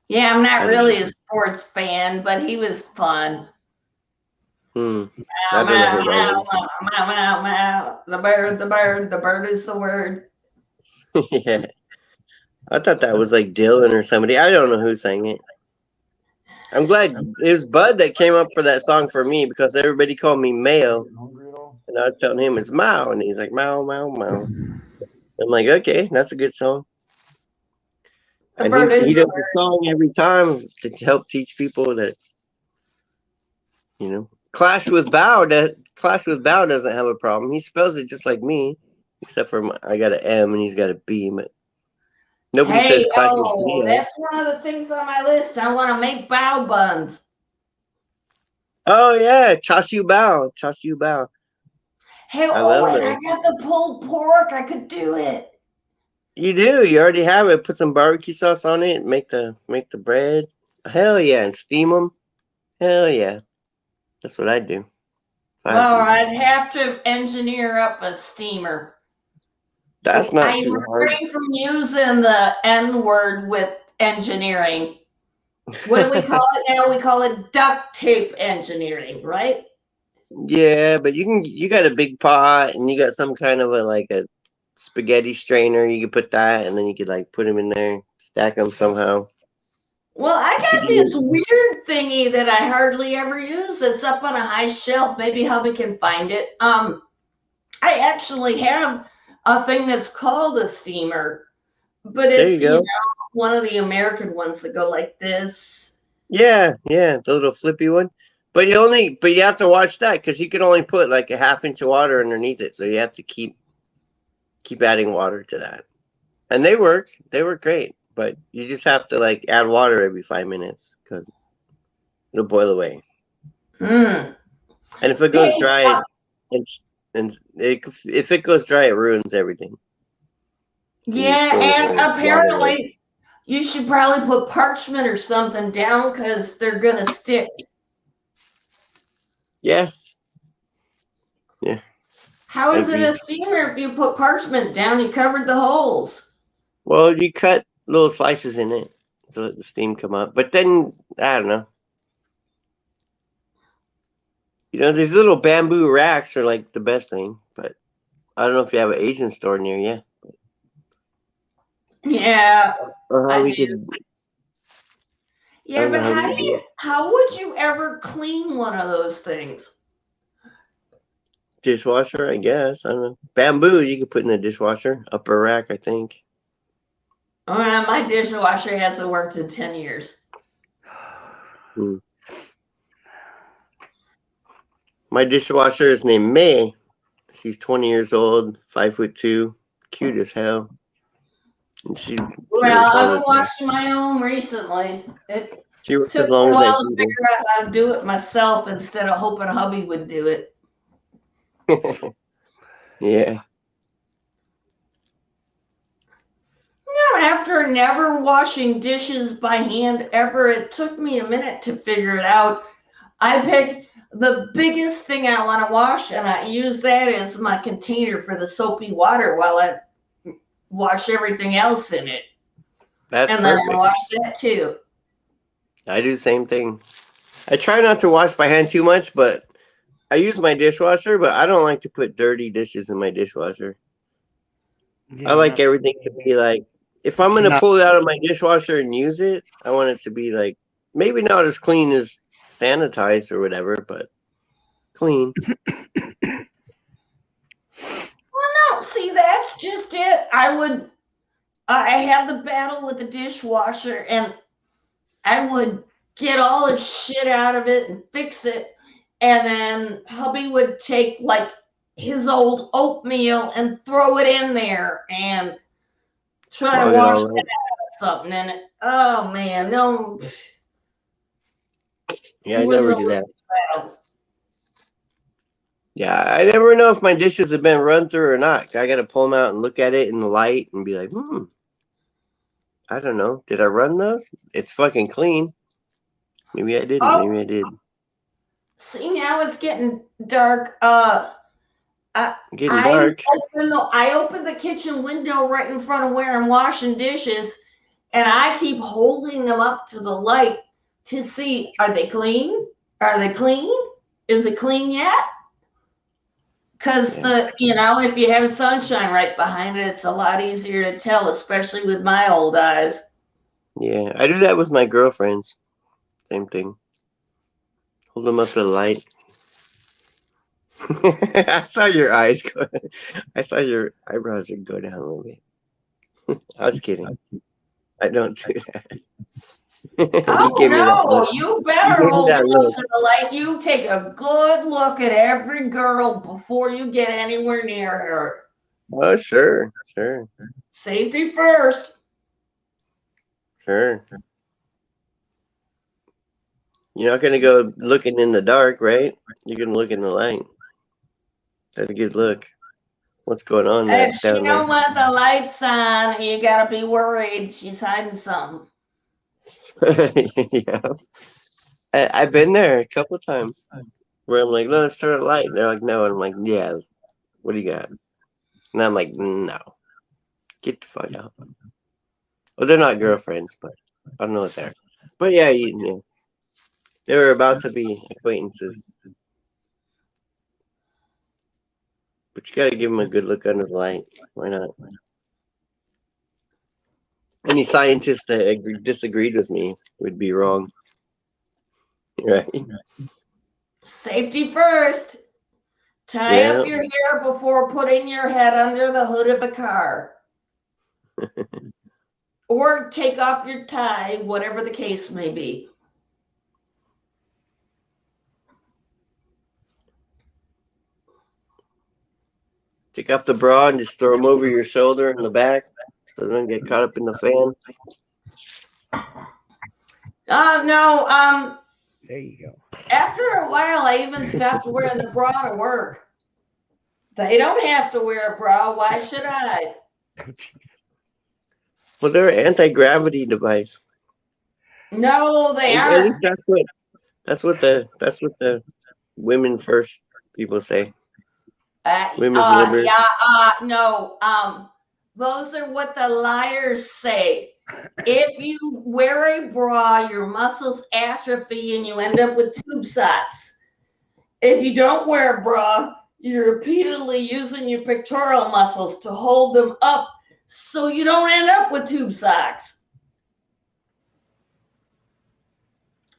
Yeah, I'm not really a sports fan, but he was fun. Meow, meow, meow, meow, meow, meow. The bird is the word. Yeah. I thought that was like Dylan or somebody. I don't know who sang it. I'm glad it was Bud that came up for that song for me, because everybody called me Mayo. And I was telling him it's Mao, and he's like, Mao, Mao, Mao. I'm like, okay, that's a good song. And he does a song every time to help teach people that, Clash with Bow doesn't have a problem. He spells it just like me, except for I got an M and he's got a B. But nobody says Clash with Bow. That's one of the things on my list. I want to make bao buns. Oh yeah, chashu bao. Hey, I got the pulled pork. I could do it. You do. You already have it. Put some barbecue sauce on it. Make the bread. Hell yeah, and steam them. Hell yeah. That's what I do. I'd have to engineer up a steamer. That's not too hard. I'm refraining from using the N word with engineering. What do we call it now? We call it duct tape engineering, right? Yeah, but you got a big pot and you got some kind of a spaghetti strainer. You could put that, and then you could like put them in there, stack them somehow. Well, I got this weird thingy that I hardly ever use. It's up on a high shelf. Maybe hubby can find it. I actually have a thing that's called a steamer, but There it's you go. one of the American ones that go like this. Yeah, the little flippy one. But you have to watch that because you can only put like a half inch of water underneath it, so you have to keep adding water to that. And they work great, but you just have to like add water every 5 minutes because it'll boil away. Hmm. And if it goes dry, if it goes dry, it ruins everything. Yeah, and apparently you should probably put parchment or something down because they're gonna stick. Yeah. How is it a steamer if you put parchment down? You covered the holes. Well, you cut little slices in it to let the steam come up. But then, I don't know. These little bamboo racks are like the best thing. But I don't know if you have an Asian store near you. Yeah. Or how we do. could. Yeah, but how would you ever clean one of those things? Dishwasher, I guess. I don't know. Bamboo, you could put in the dishwasher. Upper rack, I think. My dishwasher hasn't worked in 10 years. My dishwasher is named May. She's 20 years old, 5'2", cute as hell. And well, I've been washing my own recently. It took a while to figure out how to do it myself instead of hoping hubby would do it. Yeah. After never washing dishes by hand ever, it took me a minute to figure it out. I picked the biggest thing I want to wash, and I use that as my container for the soapy water while I wash everything else in it. That's and perfect. Then I wash that too. I do the same thing. I try not to wash by hand too much, but I use my dishwasher, but I don't like to put dirty dishes in my dishwasher. Yeah, I like everything to be like, if I'm going to pull it out of my dishwasher and use it, I want it to be like, maybe not as clean as sanitized or whatever, but clean. Well, no, see, that's just it. I have the battle with the dishwasher, and I would get all the shit out of it and fix it. And then hubby would take like his old oatmeal and throw it in there and try to wash that out of something in it. Oh man, no. Yeah, I never do that. Yeah, I never know if my dishes have been run through or not. I got to pull them out and look at it in the light and be like, I don't know. Did I run those? It's fucking clean. Maybe I didn't. Oh. Maybe I did. See, now it's getting dark. Getting dark. I open the kitchen window right in front of where I'm washing dishes, and I keep holding them up to the light to see, are they clean? Are they clean? Is it clean yet? Because if you have sunshine right behind it, it's a lot easier to tell, especially with my old eyes. Yeah, I do that with my girlfriends. Same thing. Hold them up to the light. I saw your eyes go. I saw your eyebrows go down a little bit. I was kidding. I don't do that. You better hold them up to the light. You take a good look at every girl before you get anywhere near her. Oh, sure. Safety first. Sure. You're not going to go looking in the dark, right? You're going to look in the light. That's a good look. What's going on there? If she don't want the lights on, you got to be worried. She's hiding something. Yeah. I've been there a couple of times where I'm like, let's turn the light. And they're like, no. And I'm like, yeah, what do you got? And I'm like, no. Get the fuck out. Well, they're not girlfriends, but I don't know what they're. But yeah, they were about to be acquaintances. But you gotta give him a good look under the light. Why not? Any scientist that disagreed with me would be wrong. Right? Safety first. Tie Yeah. up your hair before putting your head under the hood of a car. Or take off your tie, whatever the case may be. Take off the bra and just throw them over your shoulder in the back so they don't get caught up in the fan. No, There you go. after a while, I even stopped wearing the bra to work. They don't have to wear a bra. Why should I? Oh, jeez. Well, they're an anti-gravity device. No, they At least aren't. that's what the women first people say. Women's liberty. Yeah, no. Those are what the liars say. If you wear a bra, your muscles atrophy and you end up with tube socks. If you don't wear a bra, you're repeatedly using your pectoral muscles to hold them up so you don't end up with tube socks.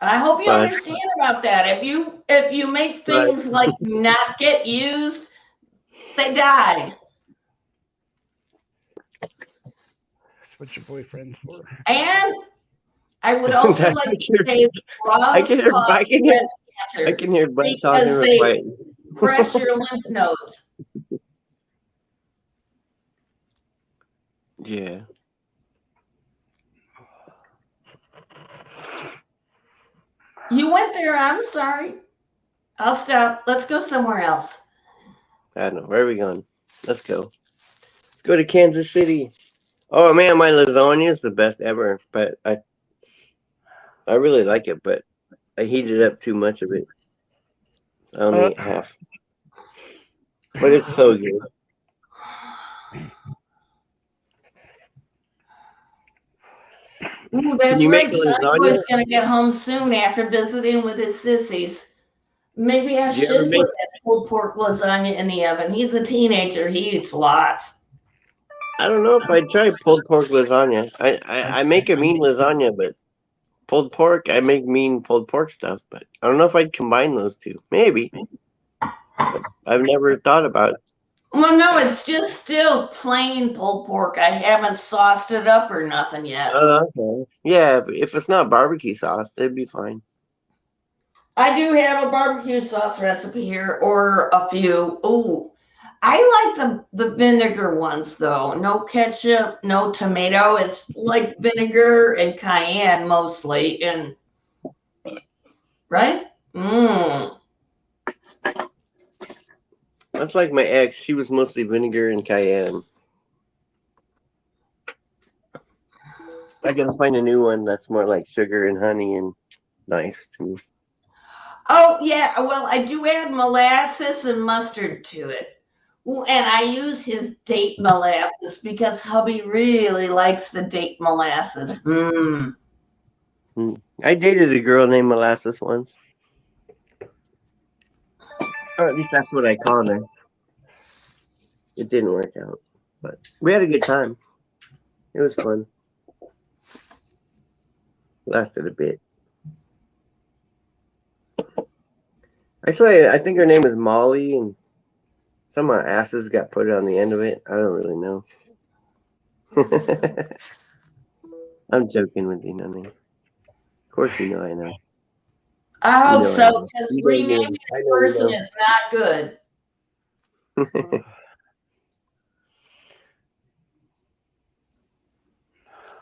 I hope you understand about that. If you make things like not get used, they die. That's what your boyfriend's for. And I would also like to say bras I can hear cause breast cancer I can hear Bud because talking they right. press your lymph nodes. Yeah. You went there. I'm sorry. I'll stop. Let's go somewhere else. I don't know. Where are we going? Let's go. Let's go to Kansas City. Oh man, my lasagna is the best ever, but I really like it, but I heated up too much of it. I only ate half. But it's so good. Ooh, that's you right. make Sonny lasagna? Boy's gonna get home soon after visiting with his sissies. Maybe I Do you ever should make- put that pulled pork lasagna in the oven. He's a teenager. He eats lots. I don't know if I'd try pulled pork lasagna. I make a mean lasagna, but pulled pork, I make mean pulled pork stuff. But I don't know if I'd combine those two. Maybe. But I've never thought about it. Well, no, it's just still plain pulled pork. I haven't sauced it up or nothing yet. Okay. Yeah, but if it's not barbecue sauce, it'd be fine. I do have a barbecue sauce recipe here, or a few. Ooh, I like the vinegar ones though. No ketchup, no tomato. It's like vinegar and cayenne mostly, and right? That's like my ex. She was mostly vinegar and cayenne. I gotta find a new one that's more like sugar and honey and nice to me. Oh yeah. Well, I do add molasses and mustard to it. Well, and I use his date molasses because hubby really likes the date molasses. I dated a girl named Molasses once. Or at least that's what I called her. It didn't work out, but we had a good time. It was fun. Lasted a bit. Actually, I think her name was Molly, and some asses got put on the end of it. I don't really know. I'm joking with you, Nani. Of course you know I know. I hope You know I so, know. because You know you renaming know. I a know you person know. is not good.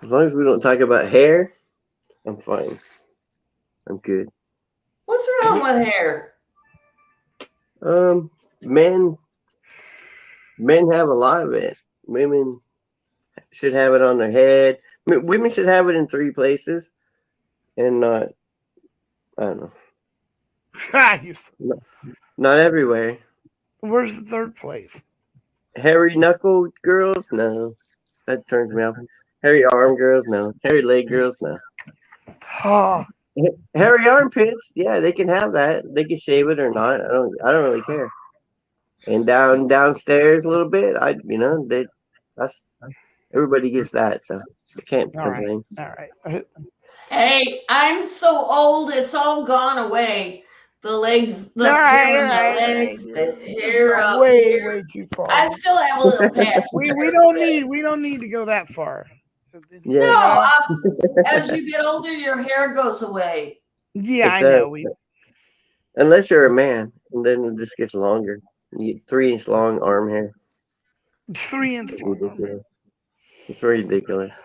As long as we don't talk about hair, I'm fine. I'm good. What's wrong with hair? Men have a lot of it. Women should have it on their head. Women should have it in 3 places, and not, I don't know, not everywhere. Where's the third place? Hairy knuckle girls, no, that turns me off. Hairy arm girls, no. Hairy leg girls, no. Oh, Hairy armpits, yeah, they can have that. They can shave it or not. I don't really care. and downstairs a little bit. That's everybody gets that, so I can't All right. complain. All right. Hey, I'm so old, it's all gone away. The legs, the All right, hair all in my right, all right. legs, the This hair got up way, here. way too far. I still have a little patch. we there. don't need to go that far. Yeah. No, as you get older, your hair goes away. Yeah, I It does. know. We Unless you're a man, and then it just gets longer. You get 3-inch long arm hair. 3 inch It's long. ridiculous. It's ridiculous.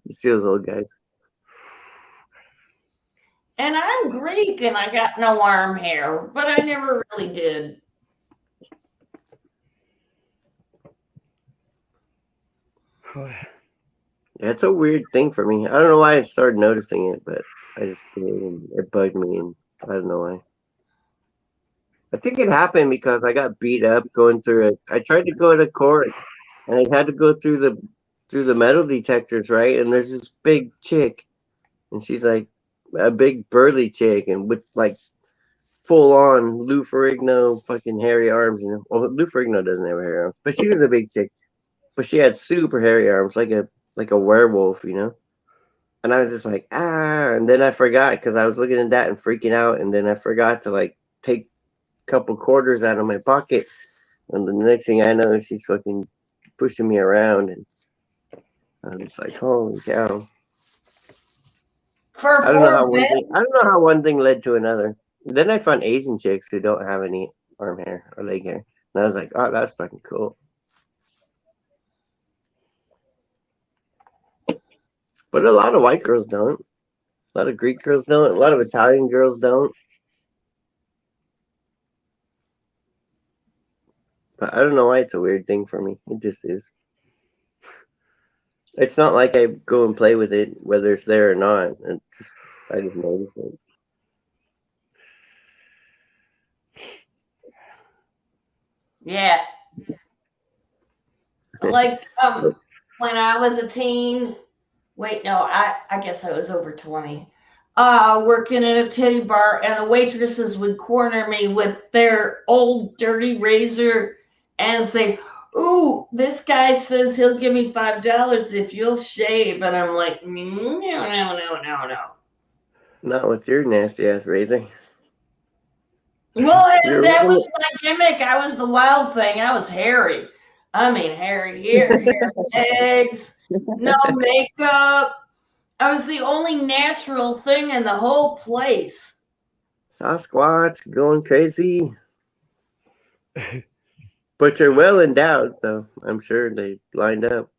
You see those old guys. And I'm Greek and I got no arm hair, but I never really did. Yeah, it's a weird thing for me. I don't know why I started noticing it, but I just did, and it bugged me, and I don't know why. I think it happened because I got beat up going through it. I tried to go to court, and I had to go through the metal detectors, right? And there's this big chick, and she's like a big burly chick, and with like full on Lou Ferrigno fucking hairy arms. Well, Lou Ferrigno doesn't have hairy arms, but she was a big chick. But she had super hairy arms, like a werewolf, And I was just like, and then I forgot because I was looking at that and freaking out, and then I forgot to like take a couple quarters out of my pocket, and the next thing I know, she's fucking pushing me around, and I was just like, holy cow! For I don't know how four men, I don't know how one thing led to another. Then I found Asian chicks who don't have any arm hair or leg hair, and I was like, oh, that's fucking cool. But a lot of white girls don't. A lot of Greek girls don't. A lot of Italian girls don't. But I don't know why it's a weird thing for me. It just is. It's not like I go and play with it, whether it's there or not. I just notice it. yeah. Like when I was a teen, wait, no, I guess I was over 20. Working in a titty bar, and the waitresses would corner me with their old dirty razor and say, "Ooh, this guy says he'll give me $5 if you'll shave," and I'm like, no. Not with your nasty ass razor. Well, You're that really- was my gimmick. I was the wild thing. I was hairy. I mean, hairy here, hair legs, no makeup. I was the only natural thing in the whole place. Sasquatch going crazy. But you're well endowed, so I'm sure they lined up.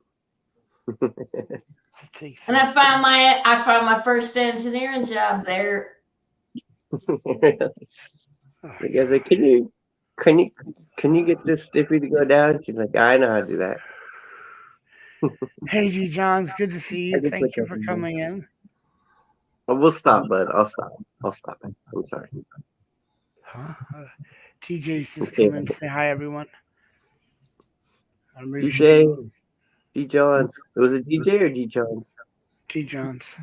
And I found my first engineering job there. The guy's like, can you get this stiffy to go down? She's like, I know how to do that. Hey, G. Johns, good to see you. I just Thank looked you up for and coming in. Well, we'll stop, bud. I'll stop. I'm sorry. Huh? TJ's just Okay. come in and say hi, everyone. DJ, D Johns. Was it DJ or D Johns? T. Johns.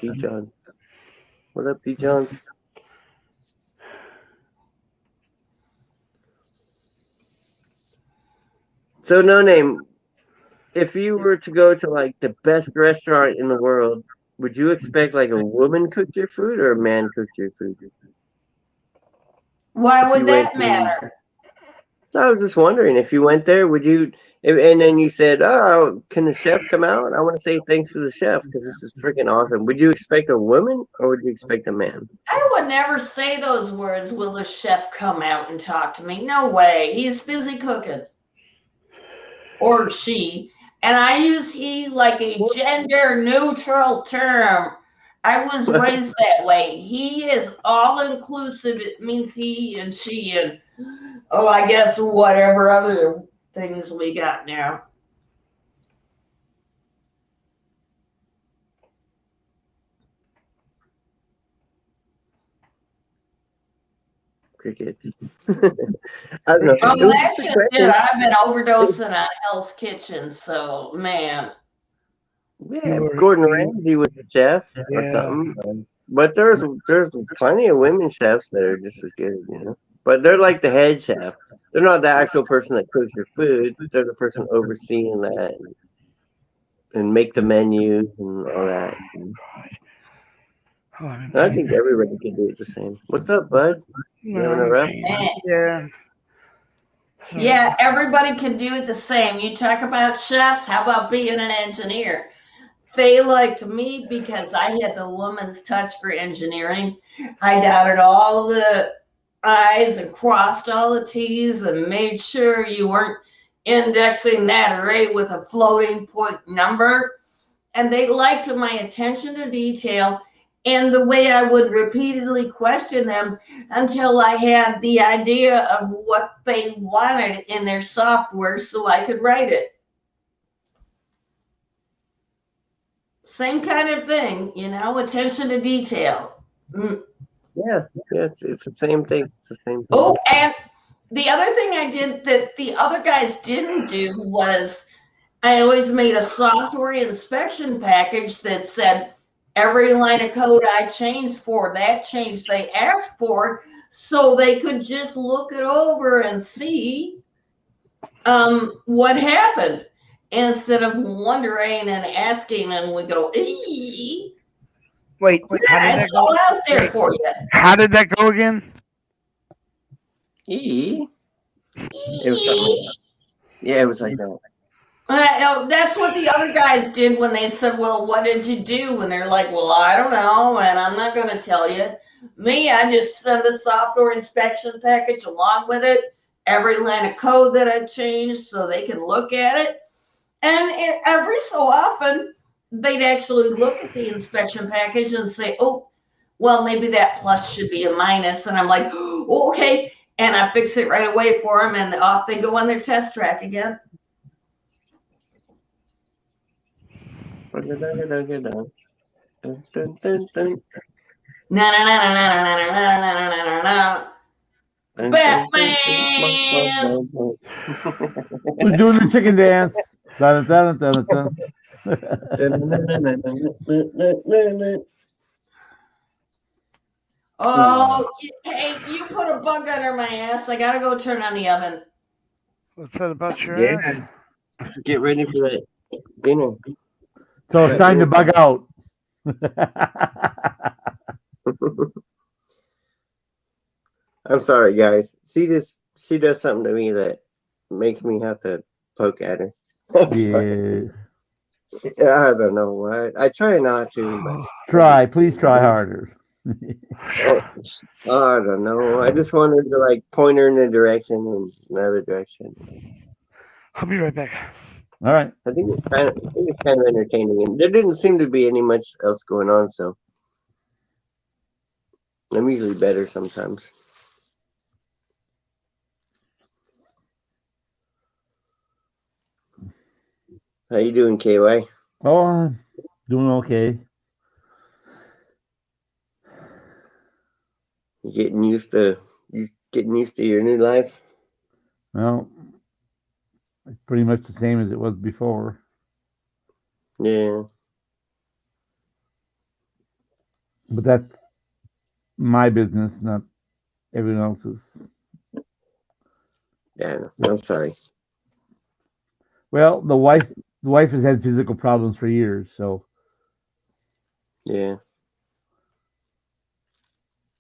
D Johns. What up, D Johns? So, No Name, if you were to go to like the best restaurant in the world, would you expect like a woman cooked your food or a man cooked your food? Why If would you that went to- matter? I was just wondering if you went there, would you? And then you said, "Oh, can the chef come out?" I want to say thanks to the chef because this is freaking awesome. Would you expect a woman or would you expect a man? I would never say those words. Will the chef come out and talk to me? No way. He's busy cooking. Or she. And I use he like a gender neutral term. I was raised that way. He is all inclusive. It means he and she and I guess whatever other things we got now. Crickets. I don't know. It was That's just a just question. it. I've been overdosing on Hell's Kitchen, so man. Yeah, You if were- Gordon you- Ramsay was a chef or Yeah. something. But there's plenty of women chefs that are just as good, but they're like the head chef. They're not the actual person that cooks your food. They're the person overseeing that and make the menu and all that. Oh, I'm in And I pain. think everybody can do it the same. What's up, bud? No, having I'm a in rough? pain. Eh. Yeah. Sorry. Yeah, everybody can do it the same. You talk about chefs, how about being an engineer? They liked me because I had the woman's touch for engineering. I dotted all the I's and crossed all the T's and made sure you weren't indexing that array with a floating point number. And they liked my attention to detail and the way I would repeatedly question them until I had the idea of what they wanted in their software so I could write it. Same kind of thing, attention to detail. Yeah, it's the same thing. It's the same thing. Oh, and the other thing I did that the other guys didn't do was I always made a software inspection package that said every line of code I changed for that change they asked for, so they could just look it over and see what happened instead of wondering and asking, and we go, ee. Wait, how Yeah, did that it's all go? out there for you. How did that go again? It was something like that. Yeah, it was like that. That's what the other guys did when they said, well, what did you do? And they're like, well, I don't know, and I'm not going to tell you. Me, I just send the software inspection package along with it, every line of code that I changed so they can look at it. And every so often, they'd actually look at the inspection package and say, oh, well, maybe that plus should be a minus. And I'm like, oh, okay. And I fix it right away for them, and off they go on their test track again. Dun, dun, dun, dun, dun, dun. Na na na na na na na na na na na. Batman! Who's doing the chicken dance? Dun, dun, dun, dun, dun. Oh, hey, you put a bug under my ass. I gotta go turn on the oven. What's that about your Yeah. ass? Get ready for that dinner. So it's time to bug out. I'm sorry, guys. She does something to me that makes me have to poke at her. Yeah. I don't know why. I try not to, but Please try harder. I don't know. I just wanted to like point her in a direction and another direction. I'll be right back. All right. I think it's kind of entertaining, and there didn't seem to be any much else going on, so I'm usually better sometimes. How you doing, KY? Oh, I'm doing okay. You getting used to your new life? Well, it's pretty much the same as it was before. Yeah. But that's my business, not everyone else's. Yeah, I'm sorry. Well, the wife has had physical problems for years, so Yeah.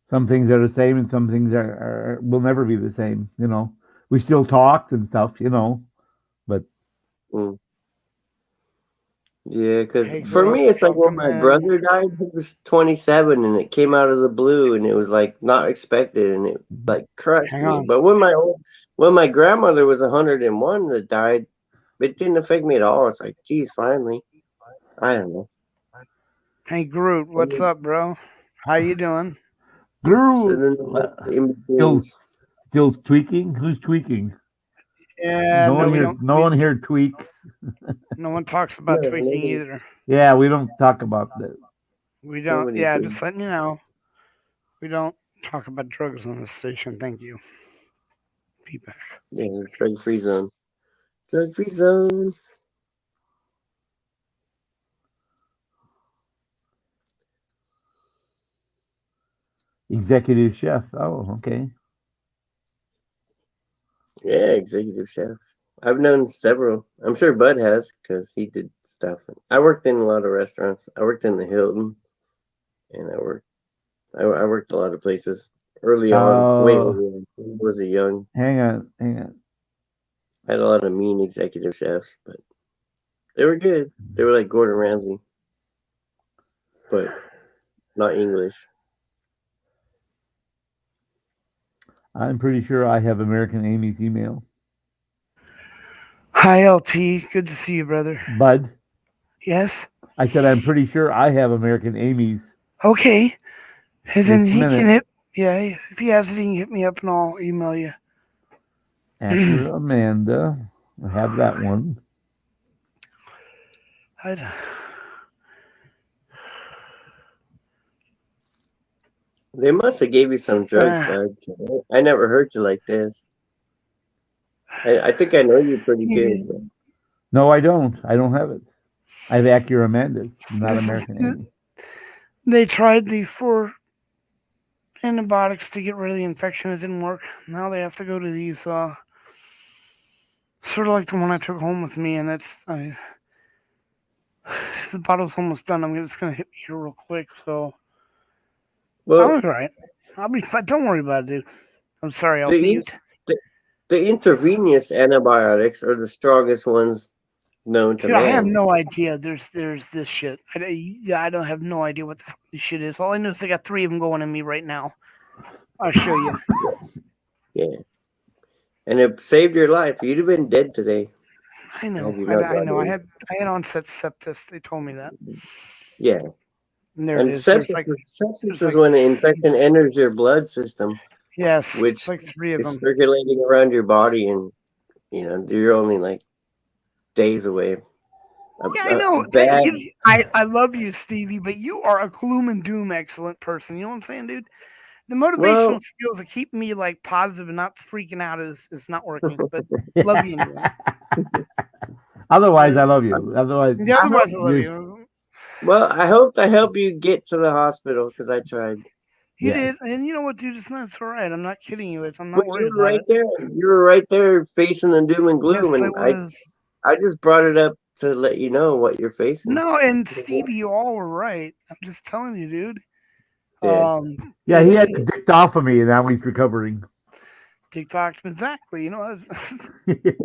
some things are the same and some things will never be the same, We still talk and stuff, but Yeah, because Hey, for girl, me, it's like when welcome my in. brother died, he was 27, and it came out of the blue, and it was like not expected, and it like crushed Hang me. on. But when my grandmother was 101 that died, it didn't affect me at all. It's like, geez, finally. I don't know. Hey, Groot, what's up, bro? How you doing? Groot, In between. still tweaking. Who's tweaking? Yeah, no no, one we here. don't. No one here tweaks. No one talks about No, tweaking nobody. either. Yeah, we don't talk about that. We don't. Nobody Yeah, tweaks. just letting you know. We don't talk about drugs on this station. Thank you. Feedback. Yeah, drug-free zone. Drug-free zone. Executive chef. Oh, okay. Yeah, executive chef. I've known several. I'm sure Bud has because he did stuff. I worked in a lot of restaurants. I worked in the Hilton, and I worked a lot of places early on. Way Oh, early on. When I was a young. hang on. I had a lot of mean executive chefs, but they were good. They were like Gordon Ramsay, but not English. I'm pretty sure I have American Amy's email. Hi, LT. Good to see you, brother. Bud, Yes. I said I'm pretty sure I have American Amy's. Okay. And then Just a he can minute. hit. Yeah, if he has it, he can hit me up and I'll email you. Actor Amanda. I have that one. They must have gave you some drugs, Bud. I never heard you like this. I think I know you pretty good. But No, I don't. I don't have it. I have Acura Amanda's, not This is American good. Amy. They tried the 4 antibiotics to get rid of the infection. It didn't work. Now they have to go to these, sort of like the one I took home with me, and the bottle's almost done. I'm just gonna hit me here real quick. So well, I'm all right. I'll be fine. Don't worry about it, dude. I'm sorry. I'll the, mute. the intravenous antibiotics are the strongest ones known to Dude, I have man. no idea. There's this shit. I don't have no idea what the fuck this shit is. All I know is I got 3 of them going in me right now. I'll show you. Yeah. And it saved your life. You'd have been dead today. I know. Have you not I know. got I it? had onset sepsis. They told me that. Yeah. And there And it is. There's sepsis, like sepsis there's is like when the infection enters your blood system, yes, which it's like 3 of is them. circulating around your body, and you're only like days away. Yeah, I know. Bad. I love you, Stevie, but you are a gloom and doom excellent person. You know what I'm saying, dude? The motivational Well, skills that keep me like positive and not freaking out is not working. But love you anyway. Otherwise, I love you. Otherwise, Yeah, otherwise, I love you- you. well, I hope to help you get to the hospital because I tried. You Yeah. did, and you know what, dude? It's not. It's all right. I'm not kidding you. I'm But not you worried were about right it. there. You were right there facing the doom and gloom, Yes, I and was. I just brought it up to let you know what you're facing. No, and Stevie, you all were right. I'm just telling you, dude. Yeah. yeah, he had it's- dicked off of me, and now he's recovering. TikTok, exactly. You know, the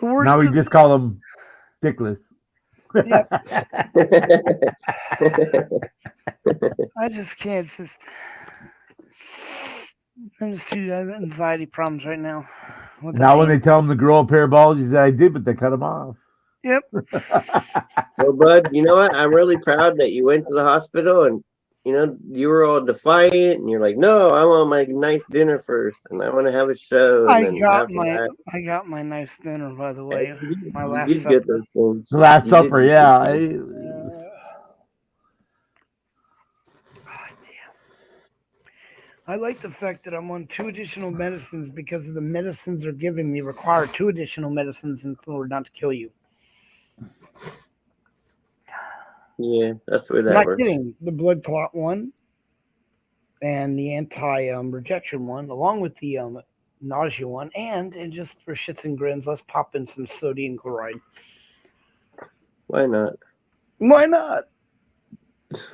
worst. Now we of- just call him Dickless. Yep. I just can't. It's just. I'm just too. I have anxiety problems right now. with the Now, when pain. they tell him to grow a pair of balls, he said, I did, but they cut him off. Yep. Well, Bud, you know what? I'm really proud that you went to the hospital and you were all defiant and you're like, no, I want my nice dinner first and I want to have a show. And I then got after my that, nice dinner, by the way. My you last did supper. get those things. The Last You did Supper, get yeah. those things. God damn. I like the fact that I'm on 2 additional medicines because the medicines they're giving me require 2 additional medicines in order not to kill you. Yeah, that's where that Not works. kidding. The blood clot one and the anti-rejection one, along with the nausea one, and just for shits and grins, let's pop in some sodium chloride. Why not? Why not?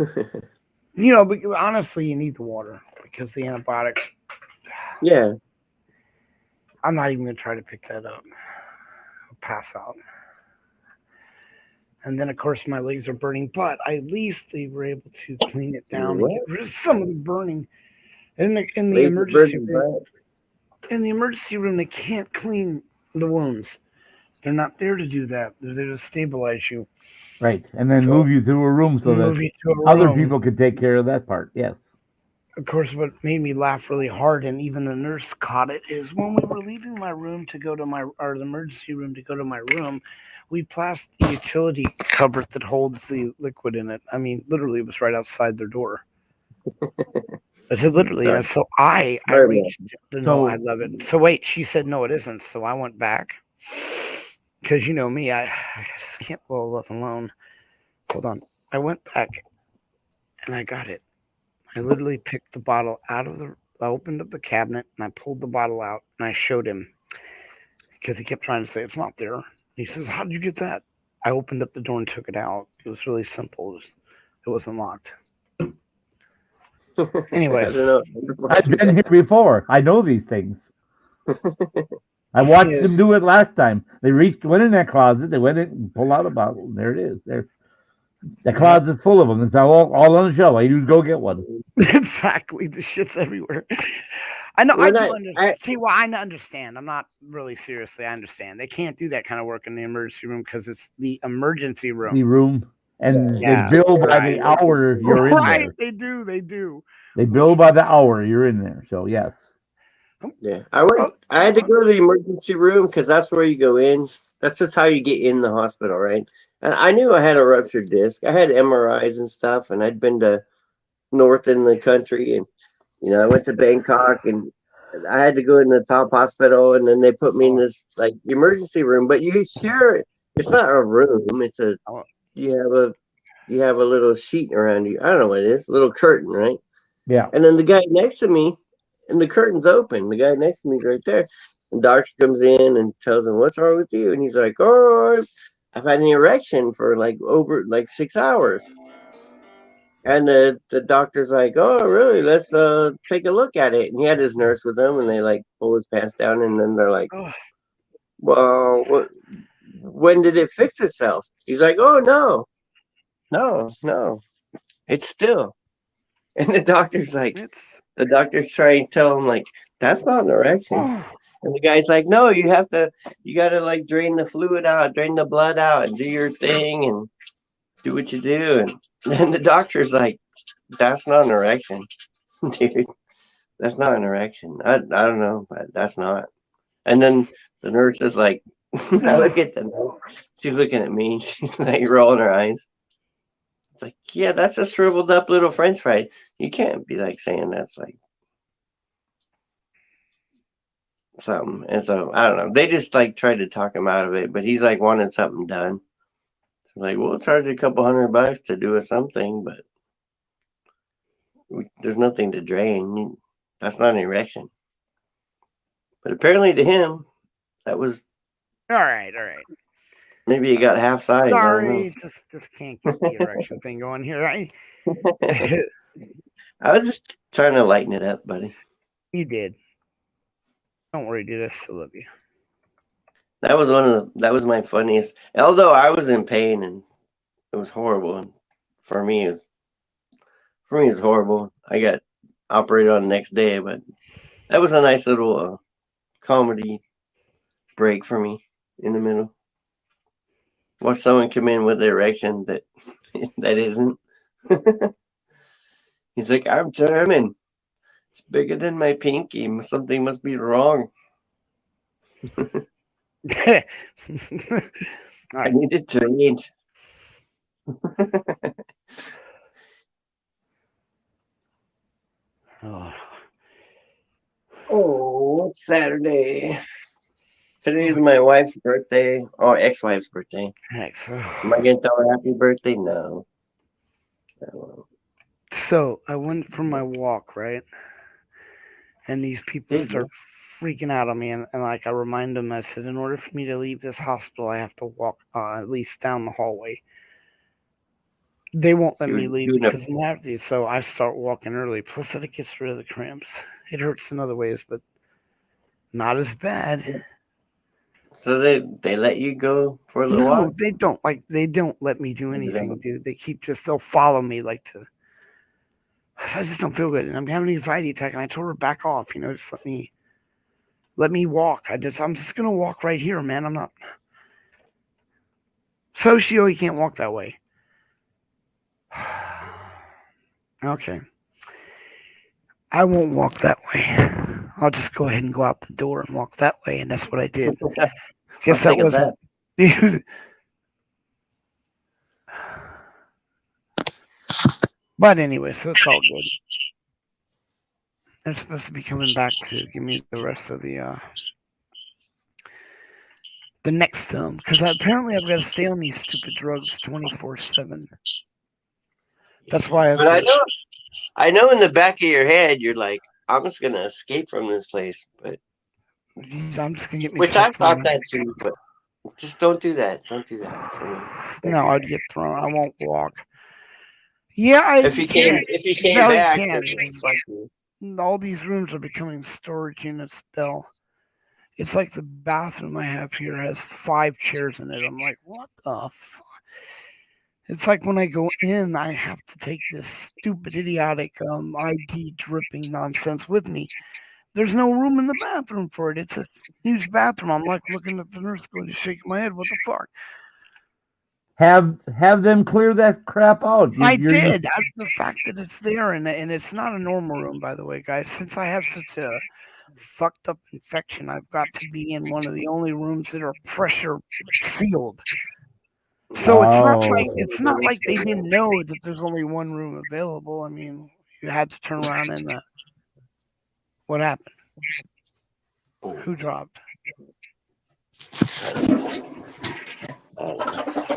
But honestly, you need the water because the antibiotics. Yeah. I'm not even going to try to pick that up. I'll pass out. And then, of course, my legs are burning, but at least they were able to clean it down and get rid of some of the burning. In the emergency room, they can't clean the wounds. They're not there to do that. They're there to stabilize you. Right. And then So, move you to a room so move that you to a other room. people could take care of that part. Yes. Of course, what made me laugh really hard, and even the nurse caught it, is when we were leaving my room to go to the emergency room to go to my room, we passed the utility cupboard that holds the liquid in it. I mean, literally, it was right outside their door. I said literally, and so I reached. No, I love it. So wait, she said no, it isn't. So I went back because you know me, I just can't well left alone. Hold on, I went back and I got it. I literally picked the bottle out of the opened up the cabinet and I pulled the bottle out and I showed him because he kept trying to say it's not there. He says, "How did you get that?" I opened up the door and took it out. It was really simple. It wasn't locked. Anyway, I don't know. I've been here before. I know these things. I watched Yeah. them do it last time. They went in that closet. They went in and pulled out a bottle. And there it is. There, the closet's full of them. It's all on the shelf. All you do is go get one. exactly. The shit's everywhere. I know. I When do I- understand. See, well, I understand. I'm not really seriously. I understand. They can't do that kind of work in the emergency room because it's the emergency room. The room. And Yeah. they bill by Right. the hour you're in Right? there. They do. They do. They bill by the hour you're in there. So, yes. Yeah, I had to go to the emergency room because that's where you go in. That's just how you get in the hospital, right? And I knew I had a ruptured disc. I had MRIs and stuff, and I'd been to north in the country, and I went to Bangkok, and I had to go in the top hospital, and then they put me in this like emergency room. But it's not a room. It's you have a little sheet around you. I don't know what it is, a little curtain, right? Yeah. And then the guy next to me, and the curtain's open. The guy next to me is right there. And doctor comes in and tells him, "What's wrong with you?" And he's like, "Oh, I've had an erection for over 6 hours." And the doctor's like, "Oh, really? Let's take a look at it." And he had his nurse with him, and they pull his pants down, and then they're like, Oh. "Well, when did it fix itself?" He's like, "Oh, no, it's still." And the doctor's like, the doctor's trying to tell him that's not an erection. And the guy's like, "No, you gotta drain the fluid out, drain the blood out, and do your thing and do what you do." And then the doctor's like, "That's not an erection, dude. That's not an erection. I don't know, but that's not." And then the nurse is like, I look at the nurse. She's looking at me. She's rolling her eyes. It's like, "Yeah, that's a shriveled up little French fry. You can't be saying that's something." And so I don't know. They just tried to talk him out of it, but he's wanted something done. So we'll charge a couple $100 to do something, but there's nothing to drain. That's not an erection. But apparently to him, that was All right. maybe he got half size. Sorry, just can't get the erection thing going here. Right? I was just trying to lighten it up, buddy. You did. Don't worry, dude. I still love you. That was my funniest. Although I was in pain and it was horrible, and for me it was horrible. I got operated on the next day, but that was a nice little comedy break for me in the middle. Watch someone come in with an erection that isn't. He's like, "I'm German. It's bigger than my pinky. Something must be wrong. All I right. need it to eat." Oh, it's Saturday. Today is my wife's birthday, or ex-wife's birthday. Excellent. Am I gonna tell her happy birthday? No. I won't. So I went for my walk, right? And these people Did you? start freaking out on me, and I remind them. I said, in order for me to leave this hospital, I have to walk at least down the hallway. They won't let So me you're leave doing a- because I'm happy. So I start walking early. Plus, that it gets rid of the cramps. It hurts in other ways, but not as bad. So they let you go for a little No, while? they don't. They don't let me do Maybe they anything, don't. dude. They'll follow me I just don't feel good, and I'm having an anxiety attack. And I told her back off, just let me walk. I'm just gonna walk right here, man. I'm not. Socio, you can't walk that way. Okay, I won't walk that way. I'll just go ahead and go out the door and walk that way, and that's what I did. Guess that think of wasn't. But anyway, so it's all good. They're supposed to be coming back to give me the rest of the next because apparently I've got to stay on these stupid drugs 24/7. That's why But I know in the back of your head, you're like, I'm just gonna escape from this place. But Jeez, I'm just gonna get me which I've something. thought that too. But just don't do that. Don't do that. For me. No, I'd get thrown. I won't walk. Yeah, If he came No, you back, can't. then fuck you. All these rooms are becoming storage units, Bill. It's like the bathroom I have here has 5 chairs in it. I'm like, what the fuck? It's like when I go in, I have to take this stupid, idiotic ID dripping nonsense with me. There's no room in the bathroom for it. It's a huge bathroom. I'm like looking at the nurse going to shake my head. What the fuck? Have them clear that crap out. I did. The fact that it's there and it's not a normal room, by the way, guys. Since I have such a fucked up infection, I've got to be in one of the only rooms that are pressure sealed. So it's not like they didn't know that there's only one room available. I mean, you had to turn around and what happened? Who dropped?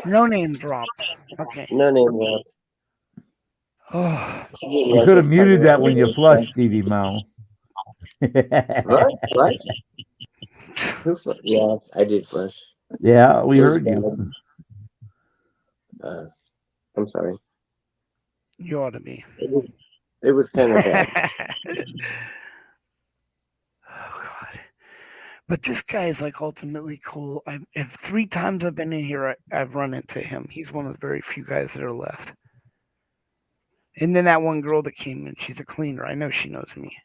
No name dropped. Okay. No name dropped. Oh, You could have muted that when you flushed, Stevie Mao. What? Yeah, I did flush. Yeah, we heard you. I'm sorry. you ought to be. It was kind of bad. Oh God! But this guy is like ultimately cool. If 3 times I've been in here, I've run into him. He's one of the very few guys that are left. And then that one girl that came in, she's a cleaner. I know she knows me.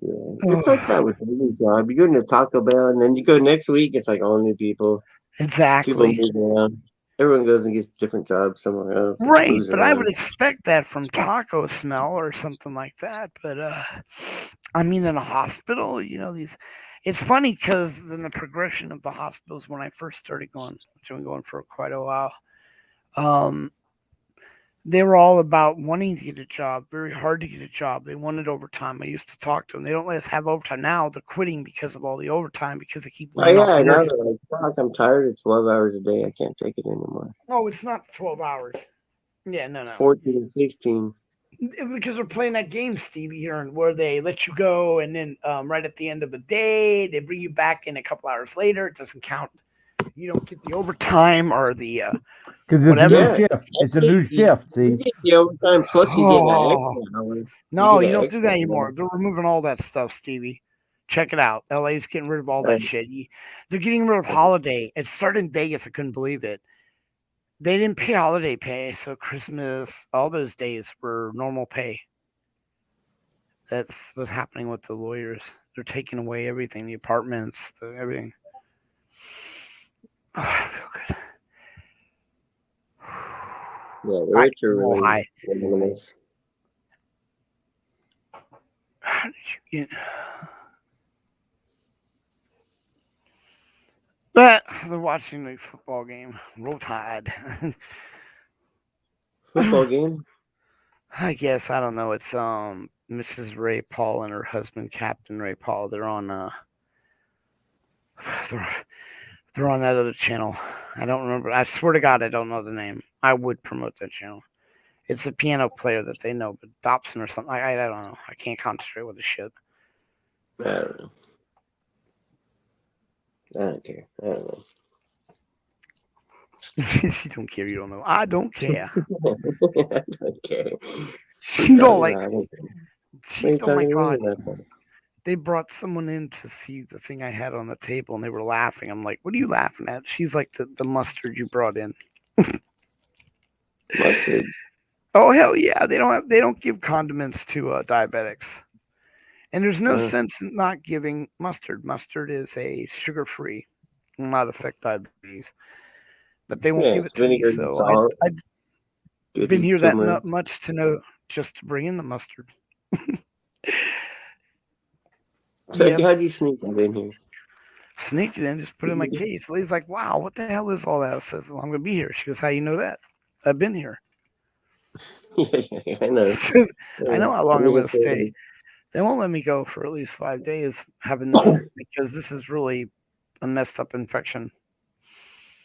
Yeah. It's like that with any job. You go into Taco Bell, and then you go next week. It's like all new people. Exactly. People move around. Everyone goes and gets different jobs somewhere else. Right, but I would expect that from taco smell or something like that. But I mean, in a hospital, it's funny because in the progression of the hospitals when I first started going, which I've been going for quite a while, they were all about wanting to get a job, very hard to get a job. They wanted overtime. I used to talk to them. They don't let us have overtime now. They're quitting because of all the overtime because they keep laying off now nurses. they're like, fuck, I'm tired of 12 hours a day. I can't take it anymore. Oh, it's not 12 hours. Yeah, no. It's 14 and 16. Because they're playing that game, Stevie, here, where they let you go, and then right at the end of the day, they bring you back in a couple hours later. It doesn't count. You don't get the overtime or the because it's a new shift. It's a new shift. See, you get the overtime plus you get an extra hour. No, you don't do that anymore. They're removing all that stuff, Stevie. Check it out. LA's getting rid of all that shit. They're getting rid of holiday. It started in Vegas. I couldn't believe it. They didn't pay holiday pay, so Christmas, all those days were normal pay. That's what's happening with the lawyers. They're taking away everything, the apartments, everything. Oh, I feel good. Yeah, the rich are really enemies. How did you get... But they're watching the football game. Roll Tide. Football game? I guess, I don't know. It's Mrs. Ray Paul and her husband, Captain Ray Paul. They're on they're on that other channel. I don't remember. I swear to God, I don't know the name. I would promote that channel. It's a piano player that they know, but Dobson or something. I don't know. I can't concentrate with the shit. I don't know. I don't care. I don't know. You don't care. You don't know. I don't care. I don't care. She don't like. She, oh my God. They brought someone in to see the thing I had on the table, and they were laughing. I'm like, "What are you laughing at?" She's like, "The mustard you brought in." Mustard. Oh hell yeah! They don't give condiments to diabetics, and there's no sense in not giving mustard. Mustard is a sugar-free, will not affect diabetes, but they won't give it to me. So I've been here that much to know just to bring in the mustard. So how do you sneak it in here? Sneak it in, just put it in my case. Lady's like, "Wow, what the hell is all that?" I says, "Well, I'm gonna be here." She goes, "How you know that?" I've been here. Yeah, I know. I know how long I'm gonna stay. They won't let me go for at least 5 days having this because this is really a messed up infection.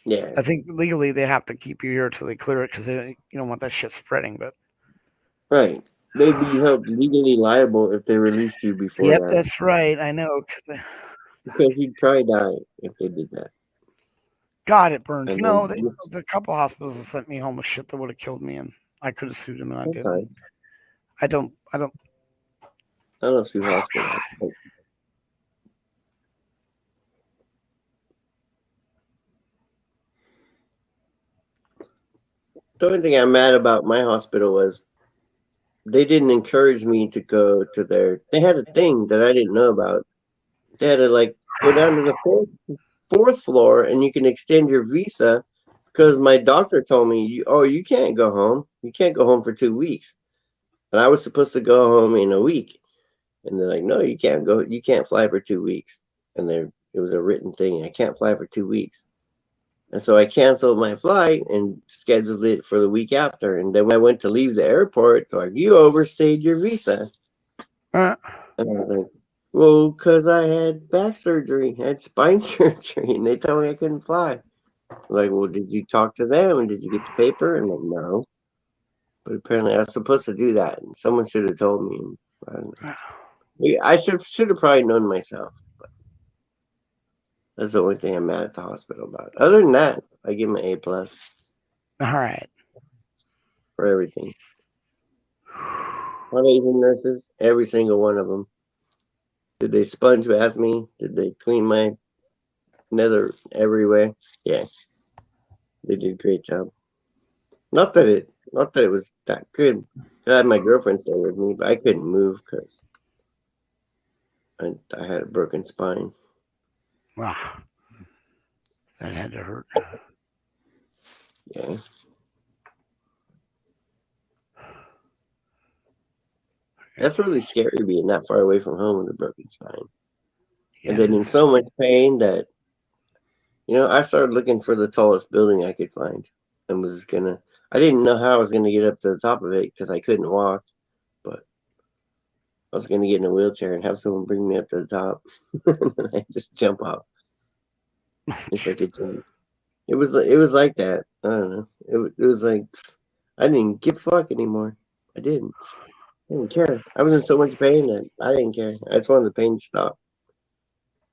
Yeah. I think legally they have to keep you here till they clear it because you don't want that shit spreading. But right. they'd be held legally liable if they released you before Yep, that, that's right. I know. because you'd probably die if they did that. God, it burns. And No, then the couple hospitals that sent me home with shit that would have killed me, and I could have sued them, and I okay. didn't. I don't. I don't see Oh, hospitals. The only thing I'm mad about my hospital was they didn't encourage me to go to they had a thing that I didn't know about. They had to like go down to the fourth floor and you can extend your visa, because my doctor told me, you can't go home. You can't go home for 2 weeks. And I was supposed to go home in a week. And they're like, no, you can't go. You can't fly for 2 weeks. And it was a written thing. I can't fly for 2 weeks. And so I canceled my flight and scheduled it for the week after. And then when I went to leave the airport, they're like, you overstayed your visa. Uh, And I was like, well, because I had back surgery, I had spine surgery, and they told me I couldn't fly. I'm like, well, did you talk to them and did you get the paper? And I'm like, no. But apparently I was supposed to do that. And someone should have told me. I don't know. I should have probably known myself. But that's the only thing I'm mad at the hospital about. Other than that, I give them an A+ all right. for everything. Amazing nurses, every single one of them. Did they sponge bath me? Did they clean my nether everywhere? Yeah, they did a great job. Not that it was that good. I had my girlfriend stay with me, but I couldn't move because I had a broken spine. Wow, that had to hurt. Yeah. That's really scary, being that far away from home with a broken spine. Yeah, And then in so much pain that, I started looking for the tallest building I could find and I didn't know how I was going to get up to the top of it because I couldn't walk, but I was going to get in a wheelchair and have someone bring me up to the top. And I just jump off. If I could jump. It was like that. I don't know. It was like, I didn't give a fuck anymore. I didn't care. I was in so much pain that I didn't care. I just wanted the pain to stop.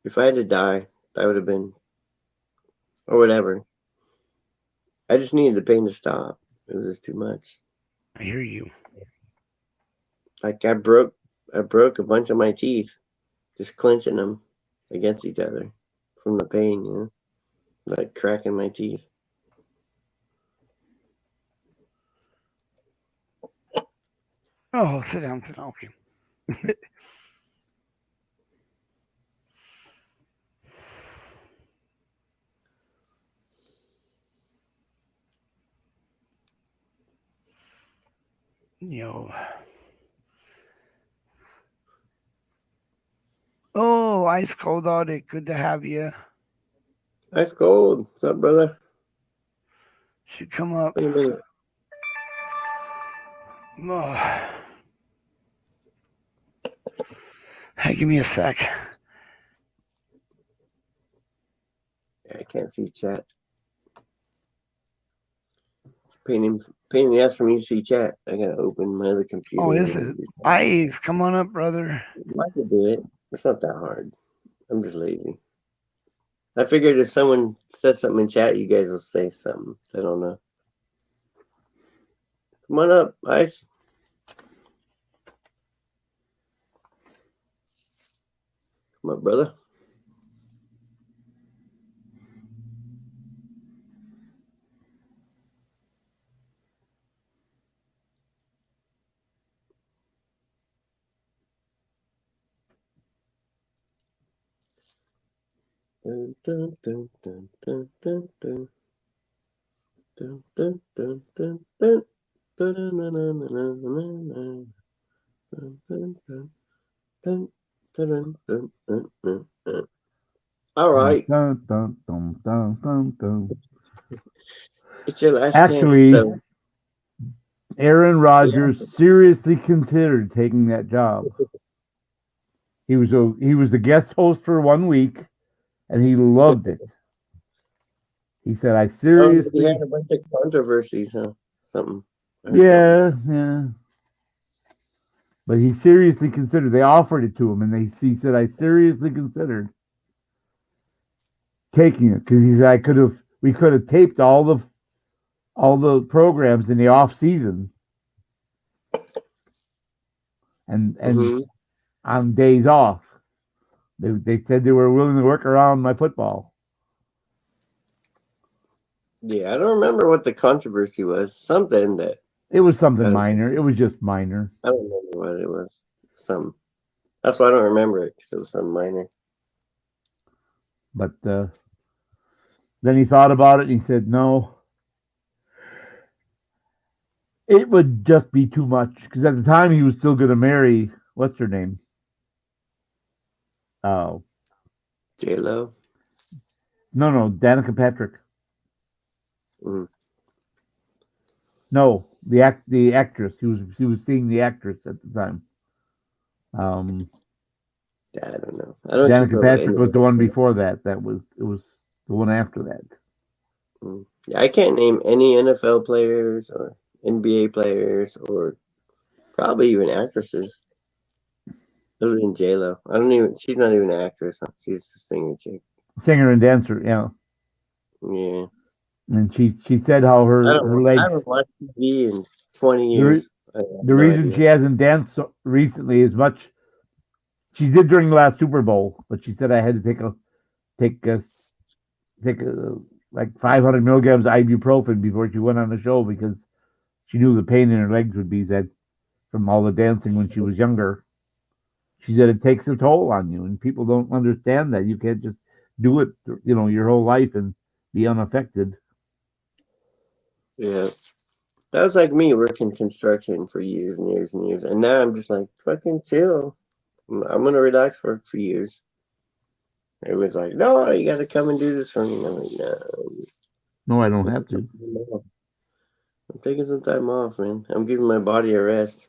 If I had to die, that would have been, or whatever. I just needed the pain to stop. It was just too much. I hear you. Like I broke a bunch of my teeth, just clenching them against each other from the pain, like cracking my teeth. Oh, sit down. Okay. Oh, Ice Cold Audit. Good to have you. Ice Cold. What's up, brother? Should come up. Wait a minute. Oh. Hey, give me a sec. I can't see chat. It's pain in the ass for me to see chat. I gotta open my other computer. Oh, is it? Ice, come on up, brother. I could do it. It's not that hard. I'm just lazy. I figured if someone said something in chat, you guys will say something. I don't know. Come on up, Ice. Come on, brother. Dun, dun, dun, dun, dun, dun, dun. Dun, dun, dun, dun, dun. Dun, dun, dun, dun, dun, dun, dun, dun, dun, dun, dun, dun, dun. All right. Dun, dun, dun, dun, dun, dun. It's your last Actually, chance. So. Aaron Rodgers seriously considered taking that job. He was the guest host for 1 week, and he loved it. He said, "I seriously." He had a bunch of controversies, huh? Something. Yeah. But he seriously considered. They offered it to him, and he said, "I seriously considered taking it because he said we could have taped all the programs in the off season and Mhm. on days off. They said they were willing to work around my football. Yeah, I don't remember what the controversy was. Something that It was something I don't, minor. It was just minor. I don't remember what it was. Some. That's why I don't remember it because it was some minor. But then he thought about it and he said, no, it would just be too much. Because at the time he was still going to marry, what's her name? Oh, J-Lo. no, Danica Patrick. Mm. No, the actress. He was seeing the actress at the time. Yeah, I don't know. I don't keep Danica up with Patrick was anything. the one before that. It was the one after that. Mm. Yeah, I can't name any NFL players or NBA players or probably even actresses. Other than J-Lo. She's not even an actress. She's a singer chick. Singer and dancer, yeah. Yeah. And she said how her I legs. haven't watched TV in 20 The re- years. I have The no reason idea. she hasn't danced recently as much, she did during the last Super Bowl, but she said I had to take like 500 milligrams of ibuprofen before she went on the show because she knew the pain in her legs would be that from all the dancing when she was younger. She said it takes a toll on you, and people don't understand that you can't just do it, your whole life and be unaffected. Yeah. That was like me working construction for years and years and years. And now I'm just like, fucking chill. I'm going to relax for a few years. Everyone's like, no, you got to come and do this for me. And I'm like, no. No, I don't have to. I'm taking some time off, man. I'm giving my body a rest.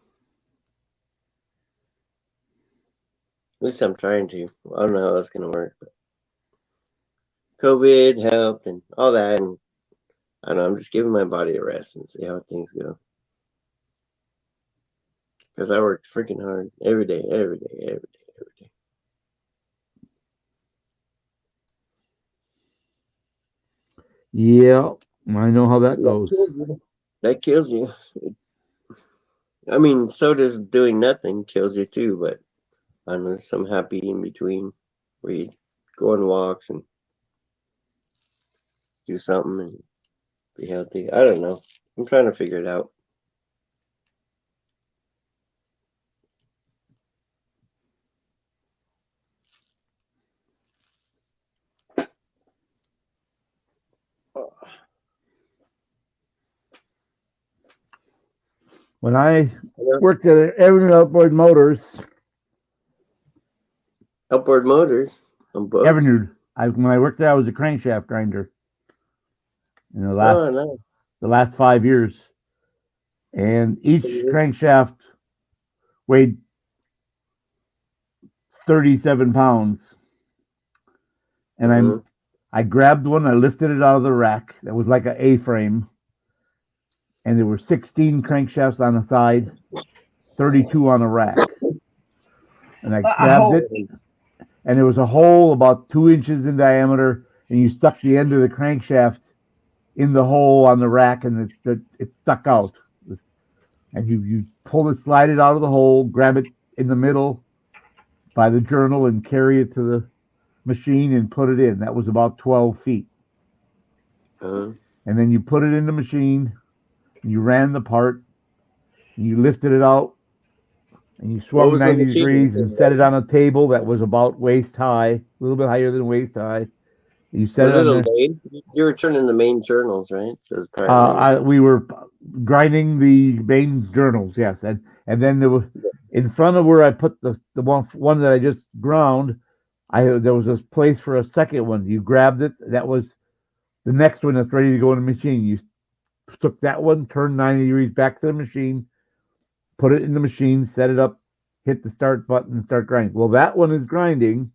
At least I'm trying to. I don't know how that's going to work. But COVID helped and all that. And I don't know. I'm just giving my body a rest and see how things go. Because I worked freaking hard every day. Yeah, I know how that goes. That kills you. I mean, so does doing nothing kills you too, but I don't know, some happy in between where you go on walks and do something and be healthy. I don't know. I'm trying to figure it out. When I worked at Avenue Outboard Motors, Upward Motors on boats. Avenue, when I worked there, I was a crankshaft grinder. In the last 5 years, and each crankshaft weighed 37 pounds. And I grabbed one, I lifted it out of the rack. That was like an A-frame. And there were 16 crankshafts on the side, 32 on the rack. And I grabbed it, and there was a hole about 2 inches in diameter, and you stuck the end of the crankshaft in the hole on the rack, and it stuck out. And you pull it, slide it out of the hole, grab it in the middle by the journal, and carry it to the machine and put it in. That was about 12 feet. And then you put it in the machine, and you ran the part, and you lifted it out, and you swung 90 degrees and set it on a table that was about waist high, a little bit higher than waist high. You set it on there. You were turning the main journals, right? So we were grinding the main journals, yes. And then there was, in front of where I put the one that I just ground, there was a place for a second one. You grabbed it. That was the next one that's ready to go in the machine. You took that one, turned 90 degrees back to the machine, put it in the machine, set it up, hit the start button, and start grinding. Well, that one is grinding.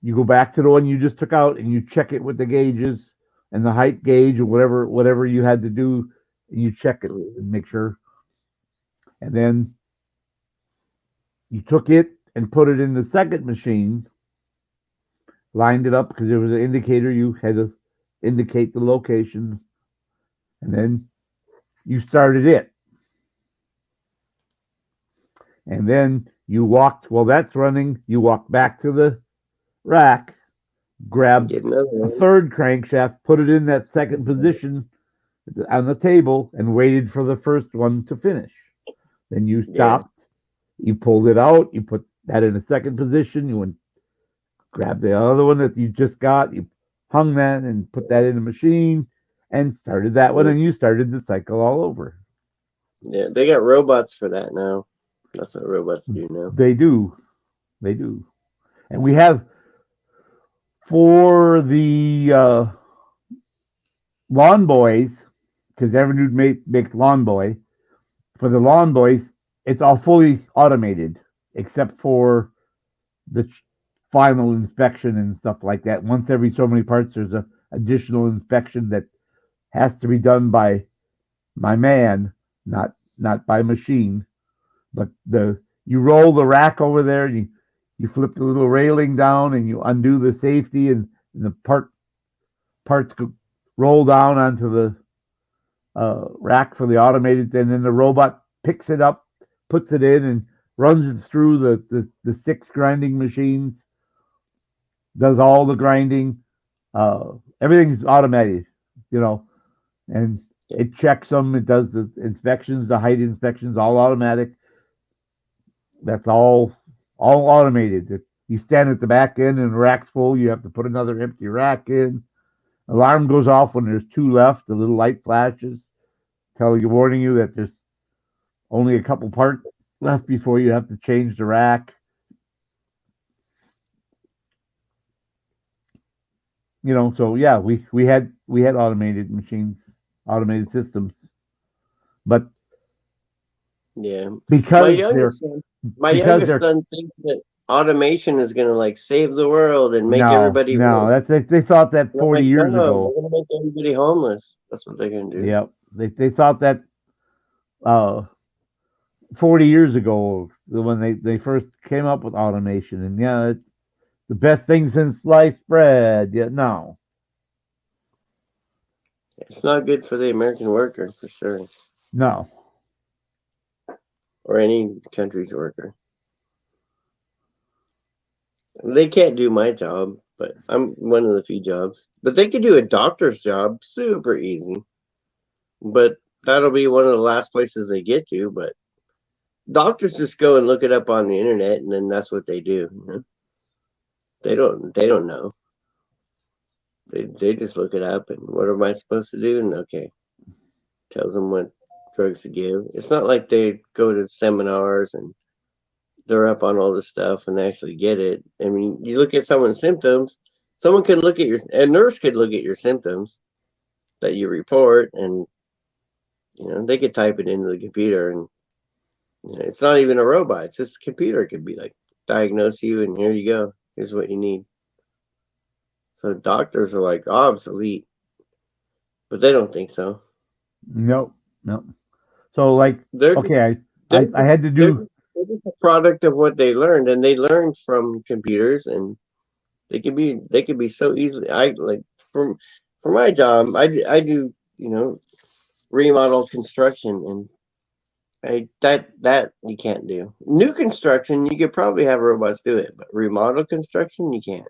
You go back to the one you just took out, and you check it with the gauges and the height gauge or whatever you had to do. And you check it and make sure. And then You took it and put it in the second machine, lined it up because there was an indicator. You had to indicate the location, and then you started it. And then you walked, while that's running, you walked back to the rack, grabbed Get another a one. third crankshaft, put it in that second position on the table, and waited for the first one to finish. Then you stopped, you pulled it out, you put that in the second position, you went, grabbed the other one that you just got, you hung that and put that in the machine and started that one, and you started the cycle all over. Yeah, they got robots for that now. That's what robots do now. They do. And we have, for the Lawn Boys, because Evernude makes Lawn Boy, for the Lawn Boys, it's all fully automated, except for the final inspection and stuff like that. Once every so many parts, there's a additional inspection that has to be done by my man, not by machine. But you roll the rack over there, and you flip the little railing down, and you undo the safety, and the parts roll down onto the rack for the automated, and then the robot picks it up, puts it in, and runs it through the 6 grinding machines, does all the grinding. Everything's automated, and it checks them. It does the inspections, the height inspections, all automatic. That's all automated. You stand at the back end and the rack's full, you have to put another empty rack in. Alarm goes off when there's 2 left. The little light flashes, warning you that there's only a couple parts left before you have to change the rack. So yeah, we had automated machines, automated systems, but Yeah. because My youngest son thinks that automation is going to like save the world and make everybody. No, they thought that 40 years ago. They're going to make everybody homeless. That's what they're going to do. Yep, they thought that 40 years ago when they first came up with automation, and yeah, it's the best thing since sliced bread. Yeah, no, It's not good for the American worker for sure, no. or any country's worker. They can't do my job, but I'm one of the few jobs. But they could do a doctor's job super easy. But that'll be one of the last places they get to. But doctors just go and look it up on the internet, and then that's what they do. They don't know. They just look it up, and what am I supposed to do? And okay, tells them what drugs to give. It's not like they go to seminars and they're up on all this stuff and they actually get it. I mean, you look at someone's symptoms. Someone could look at a nurse could look at your symptoms that you report, and they could type it into the computer, and it's not even a robot. It's just a computer. It could be like, diagnose you, and here you go. Here's what you need. So doctors are like obsolete, but they don't think so. Nope. So like, They're okay, I had to do. They're just a product of what they learned, and they learned from computers, and they could be so easily. I like for my job, I do remodel construction, and that you can't do. New construction, you could probably have robots do it, but remodel construction, you can't,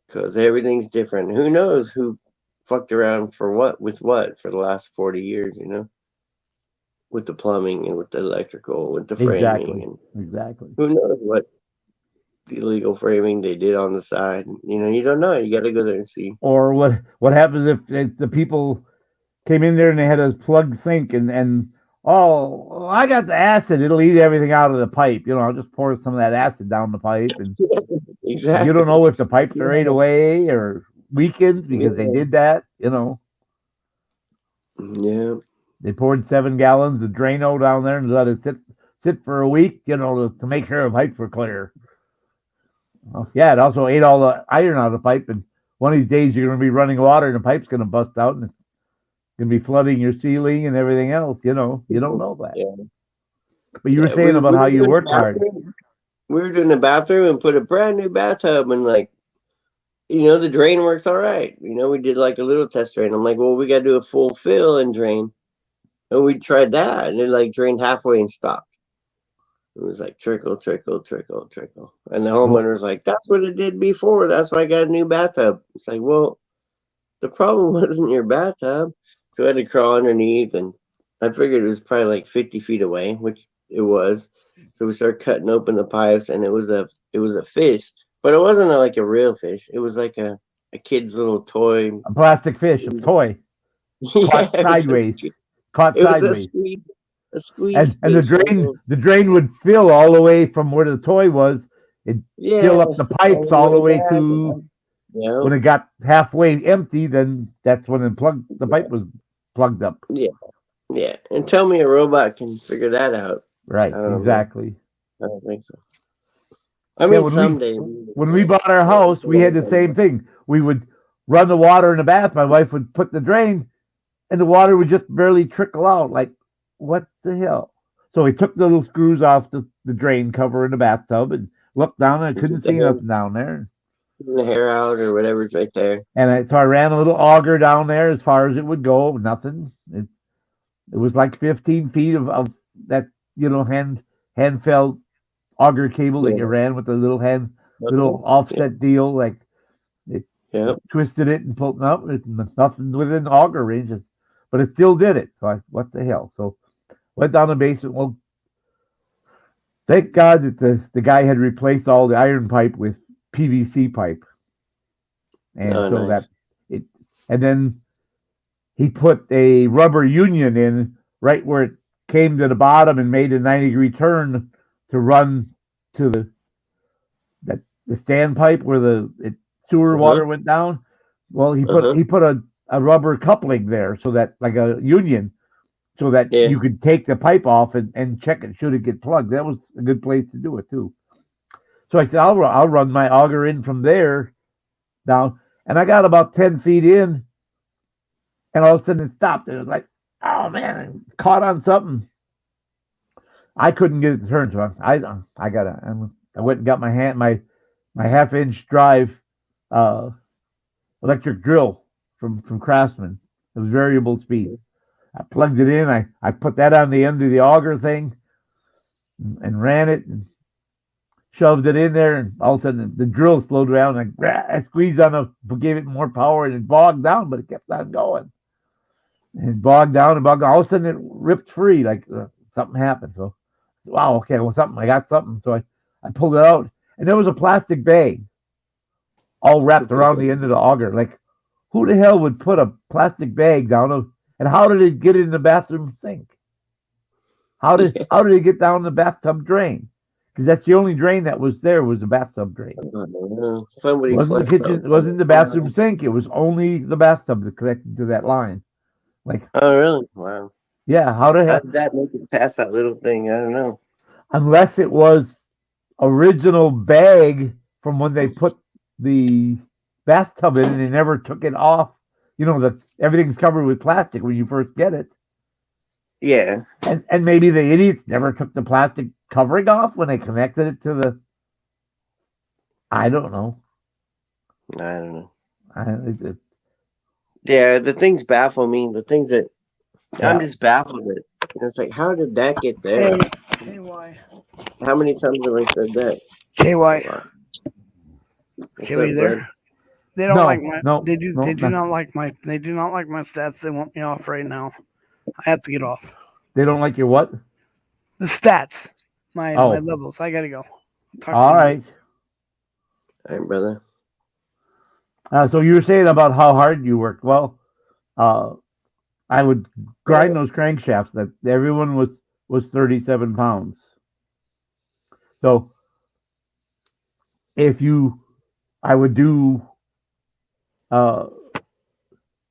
because everything's different. Who knows who fucked around with what for the last 40 years, with the plumbing and with the electrical, with the framing. Exactly. Who knows what illegal framing they did on the side. You don't know. You got to go there and see. Or what happens if the people came in there and they had a plugged sink and oh, I got the acid, it'll eat everything out of the pipe. I'll just pour some of that acid down the pipe, and Exactly. you don't know if the pipes are ate away or weakened because they did that. Yeah. They poured 7 gallons of Drano down there and let it sit for a week, to make sure the pipes were clear. Well, yeah, it also ate all the iron out of the pipe, and one of these days you're going to be running water and the pipe's going to bust out and it's going to be flooding your ceiling and everything else. You don't know that. Yeah. But you were Yeah, saying about how you doing the work hard. bathroom. We were doing the bathroom and put a brand new bathtub and like, the drain works all right. We did like a little test drain. I'm like, well, we got to do a full fill and drain. And we tried that and it like drained halfway and stopped. It was like trickle, trickle, trickle, trickle. And the homeowner was like, that's what it did before. That's why I got a new bathtub. It's like, well, the problem wasn't your bathtub. So I had to crawl underneath and I figured it was probably like 50 feet away, which it was. So we started cutting open the pipes and it was a fish, but it wasn't like a real fish. It was like a kid's little toy. A plastic fish, a toy, caught sideways. Caught It was sideways. a squeeze And the fish, drain would fill all the way from where the toy was. It'd fill up the pipes all the way to when it got halfway empty, then that's when the pipe was plugged up. Yeah. And tell me a robot can figure that out. Right, exactly. I don't think so. I mean, someday. When we bought our house, we had the same thing. We would run the water in the bath. My wife would put the drain, and the water would just barely trickle out. Like, what the hell? So we took the little screws off the drain cover in the bathtub and looked down, and I couldn't see nothing down there. The hair out or whatever's right there. And so I ran a little auger down there as far as it would go. Nothing. It was like 15 feet of that, hand felt auger cable that you ran with the little offset deal. Like it twisted it and pulled up. It's nothing within auger range, but it still did it. So what the hell? So went down the basement. Well, thank God that the guy had replaced all the iron pipe with PVC pipe, and nice. And then he put a rubber union in right where it came to the bottom and made a 90-degree turn to run to the standpipe where the sewer water went down. Well, he put a rubber coupling there so that like a union, so that you could take the pipe off and check it should it get plugged. That was a good place to do it too. So I said, I'll run my auger in from there down. And I got about 10 feet in, and all of a sudden it stopped. It was like, oh man, I caught on something. I couldn't get it to turn, so I went and got my half-inch drive electric drill from Craftsman. It was variable speed. I plugged it in. I put that on the end of the auger thing and ran it and shoved it in there, and all of a sudden the drill slowed down. And I squeezed on gave it more power, and it bogged down, but it kept on going. And it bogged down and bogged down. All of a sudden it ripped free, like something happened. So, wow, okay, well, I got something. So I pulled it out, and there was a plastic bag all wrapped around the end of the auger. Like, who the hell would put a plastic bag down? And how did it get in the bathroom sink? How did it get down the bathtub drain? Because that's the only drain that was there was the bathtub drain. Somebody wasn't the kitchen, wasn't the bathroom sink. It was only the bathtub that connected to that line. Like, oh really? Wow. Yeah. How did that make it past that little thing? I don't know. Unless it was original bag from when they put the bathtub in and they never took it off. That everything's covered with plastic when you first get it. Yeah. And maybe the idiots never took the plastic covering off when they connected it to the. I don't know. Yeah, the things baffle me. The things that I'm just baffled at. It's like, how did that get there? KY. How many times have I said that? KY. KY, you there? They don't like my. No, they do not like my. They do not like my stats. They want me off right now. I have to get off. They don't like your what? The stats. My levels. I gotta go. All right. All right, brother. So you were saying about how hard you worked. Well, I would grind those crankshafts. That everyone was 37 pounds. So I would do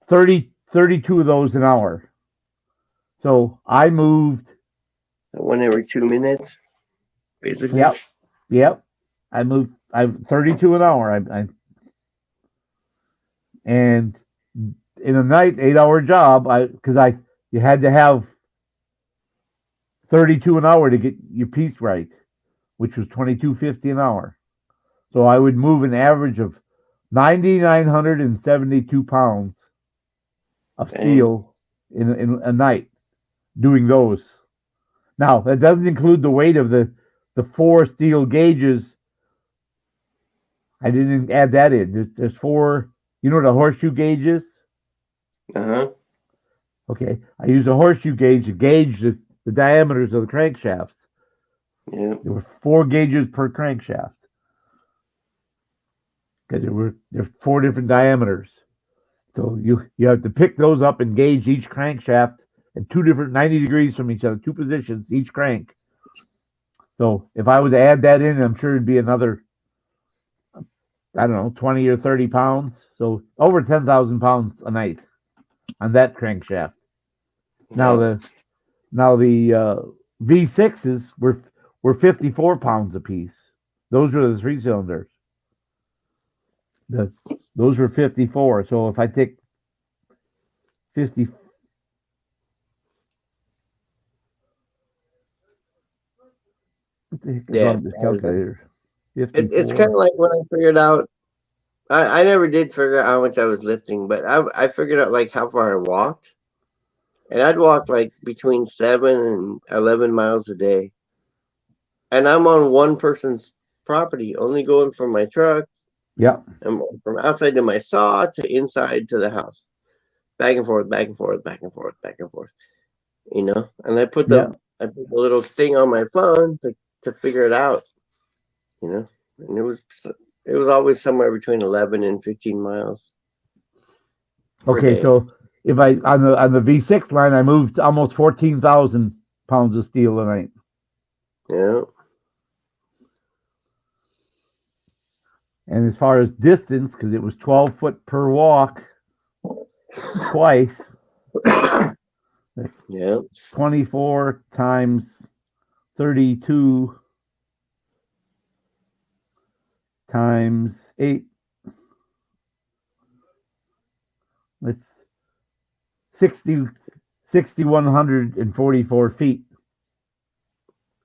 32 of those an hour. So I moved 1 every 2 minutes, basically. Yep. I'm 32 an hour. And in a night 8-hour job, you had to have $32 an hour to get your piece right, which was $22.50 an hour. So I would move an average of 9,972 pounds of steel in a night doing those. Now that doesn't include the weight of the 4 steel gauges. I didn't add that in. There's 4. You know what a horseshoe gauge is? Uh-huh. Okay, I use a horseshoe gauge to gauge the diameters of the crankshafts. Yeah. There were 4 gauges per crankshaft because there's 4 different diameters. So you have to pick those up and gauge each crankshaft at 2 different 90 degrees from each other, 2 positions each crank. So if I was to add that in, I'm sure it'd be another, I don't know, 20 or 30 pounds. So over 10,000 pounds a night on that crankshaft. Now the V6s were 54 pounds apiece. Those were the 3 cylinders. Those were 54. So if I take 50, what the heck is wrong with this calculator? It's kind of like when I figured out. I never did figure out how much I was lifting, but I figured out like how far I walked, and I'd walk like between 7 and 11 miles a day, and I'm on one person's property, only going from my truck. Yeah. And from outside to my saw to inside to the house, back and forth, back and forth, back and forth, back and forth. You know, and I put the little thing on my phone to figure it out. You know, and it was always somewhere between 11 and 15 miles. Okay, so if I on the V6 line, I moved almost 14,000 pounds of steel a night. Yeah. And as far as distance, because it was 12 foot per walk, twice. Yeah. 24 times 32 times 8. It's 6,144 feet.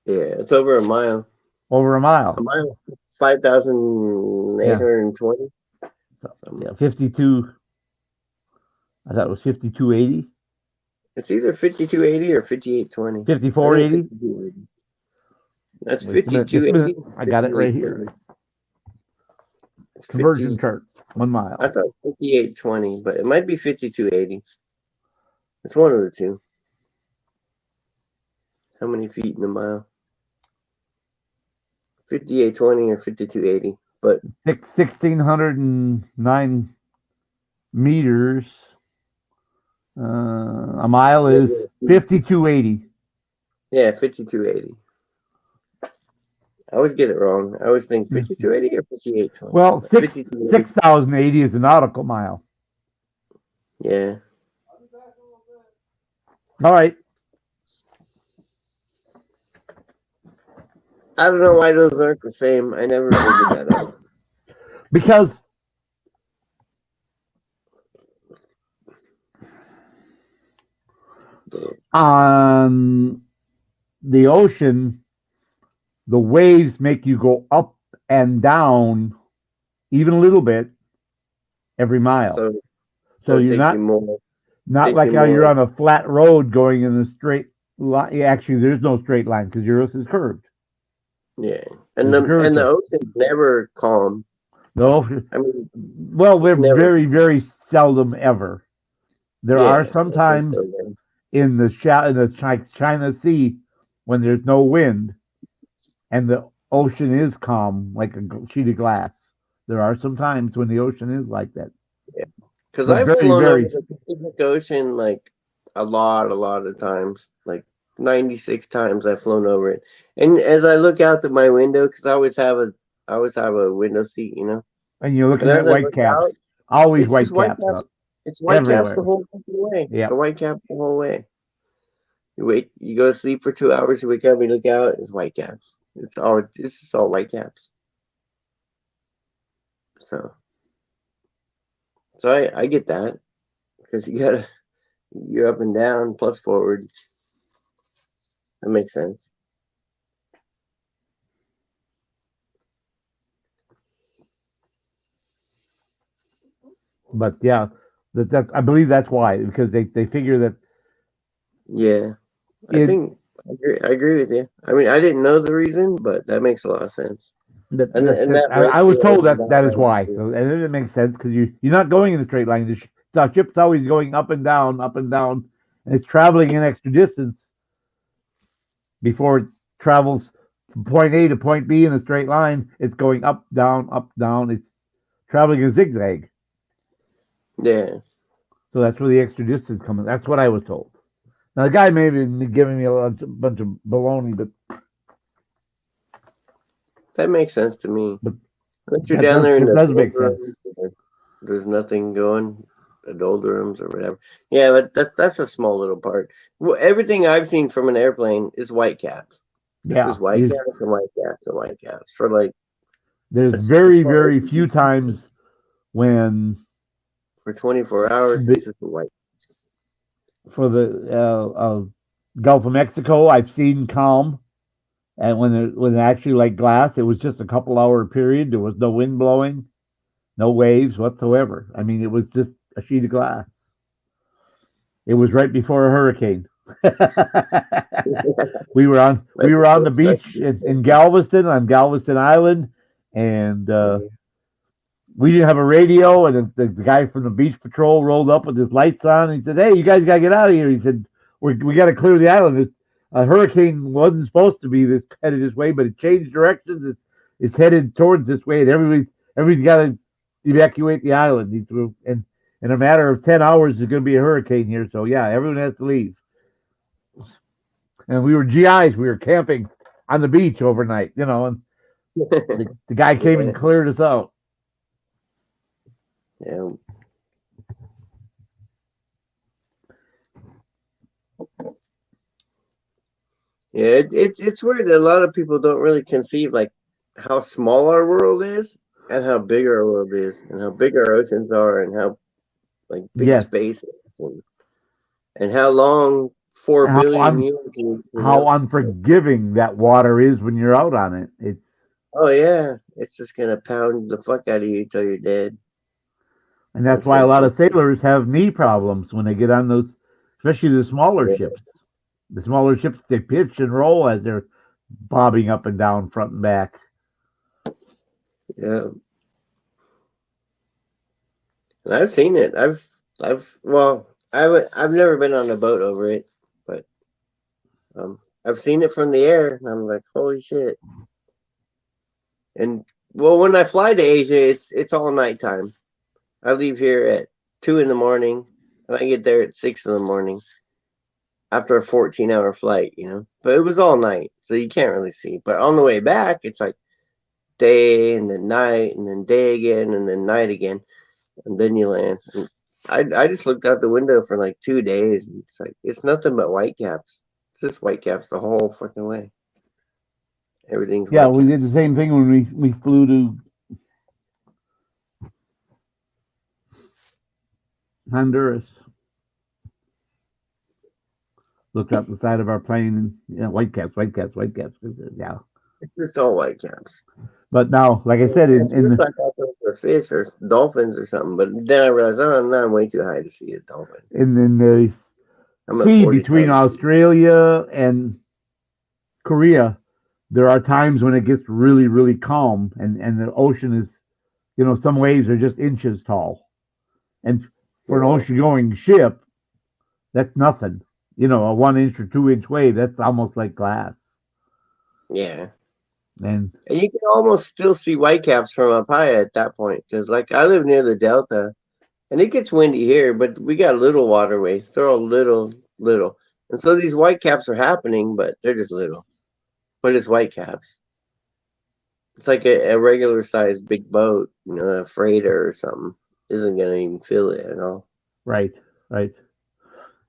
Yeah, it's over a mile. Over a mile. A mile, 5,820. Yeah, 52. I thought it was 5280. It's either 5280 or 5820. 5480. That's 5280. I got it right here. It's conversion chart. 1 mile. I thought 5820, but it might be 5280. It's one of the two. How many feet in a mile? 5820 or 5280. But 1,609 meters. A mile is 5280. Yeah, 5280. I always get it wrong. I always think 5280 or 5820. Well, 6,080 is a nautical mile. Yeah. All right. I don't know why those aren't the same. I never figured that out. Because on the ocean, the waves make you go up and down even a little bit every mile. So you're not like how you're on a flat road going in a straight line. Actually, there's no straight line because your earth is curved. Yeah, and the ocean's never calm. No, I mean, well, we're very, very seldom ever. There are some times in the China Sea when there's no wind and the ocean is calm like a sheet of glass. There are some times when the ocean is like that. Yeah, because I've flown over the Pacific Ocean like a lot of times, like 96 times I've flown over it. And as I look out to my window, because I always have a window seat, you know. And you're looking at white caps. Always white caps. It's white caps the whole way. Yeah. The white cap the whole way. You go to sleep for 2 hours, you wake up, you look out, it's white caps. It's just all white caps. So I get that. Because you're up and down plus forward. That makes sense. But yeah, that I believe that's why, because they figure that Yeah, I it think I agree with you. I mean, I didn't know the reason, but that makes a lot of sense. And that I was told ratio that is why. So and it makes sense because you're not going in a straight line. The ship's always going up and down, and it's traveling an extra distance before it travels from point A to point B in a straight line. It's going up, down, up, down. It's traveling a zigzag. Yeah, So that's where the extra distance comes. That's what I was told. Now the guy may have been giving me a bunch of baloney, but that makes sense to me. But Once you're that down there in it the does make sense. doldrums, there's nothing going, the doldrums or whatever. Yeah, but that's a small little part. Well, everything I've seen from an airplane is white caps. This Yeah, is white caps and white caps and white caps for like there's as very far as few times when for 24 hours. The- It's just a white. for the Gulf of Mexico, I've seen calm, and when it actually like glass, it was just a couple hour period. There was no wind blowing, no waves whatsoever. I mean, it was just a sheet of glass. It was right before a hurricane. we were on the beach in Galveston, on Galveston Island, and we didn't have a radio. And the guy from the beach patrol rolled up with his lights on. And he said, "Hey, you guys gotta get out of here." He said, we got to clear the island. A hurricane wasn't supposed to be headed this way, but it changed directions. It's headed towards this way, and everybody's got to evacuate the island." He threw, and in a matter of 10 hours, there's going to be a hurricane here. So yeah, everyone has to leave. And we were GIs. We were camping on the beach overnight, and the guy came and cleared us out. Yeah. Yeah, it's weird that a lot of people don't really conceive like how small our world is and how big our world is and how big our oceans are and how like big Yes. space is and how long 4 How billion years is, How unforgiving that water is when you're out on it. It's oh yeah, it's just gonna pound the fuck out of you till you're dead. And that's why a lot of sailors have knee problems when they get on those, especially the smaller ships. The smaller ships, they pitch and roll as they're bobbing up and down, front and back. Yeah. And I've seen it. I've never been on a boat over it, but I've seen it from the air, and I'm like, holy shit. And well, when I fly to Asia, it's all nighttime. I leave here at 2 in the morning, and I get there at 6 in the morning after a 14-hour flight, But it was all night, so you can't really see. But on the way back, it's like day and then night and then day again and then night again, and then you land. And I just looked out the window for like 2 days, and it's like it's nothing but white caps. It's just white caps the whole fucking way. Everything's Yeah, white we caps. did the same thing when we flew to Honduras. Looked up the side of our plane and white caps. Yeah. It's just all white caps. But now, like I said, I thought those were fish or dolphins or something, but then I realized, I'm way too high to see a dolphin. in the sea between Australia and Korea, there are times when it gets really, really calm, and the ocean is, some waves are just inches tall, and for an ocean-going ship, that's nothing. A 1 inch or 2 inch wave, that's almost like glass. Yeah. And you can almost still see whitecaps from up high at that point, because like I live near the Delta, and it gets windy here, but we got little waterways. They're all little, and so these whitecaps are happening, but they're just little. But it's whitecaps. It's like a regular sized big boat, a freighter or something, isn't gonna even feel it at all. Right.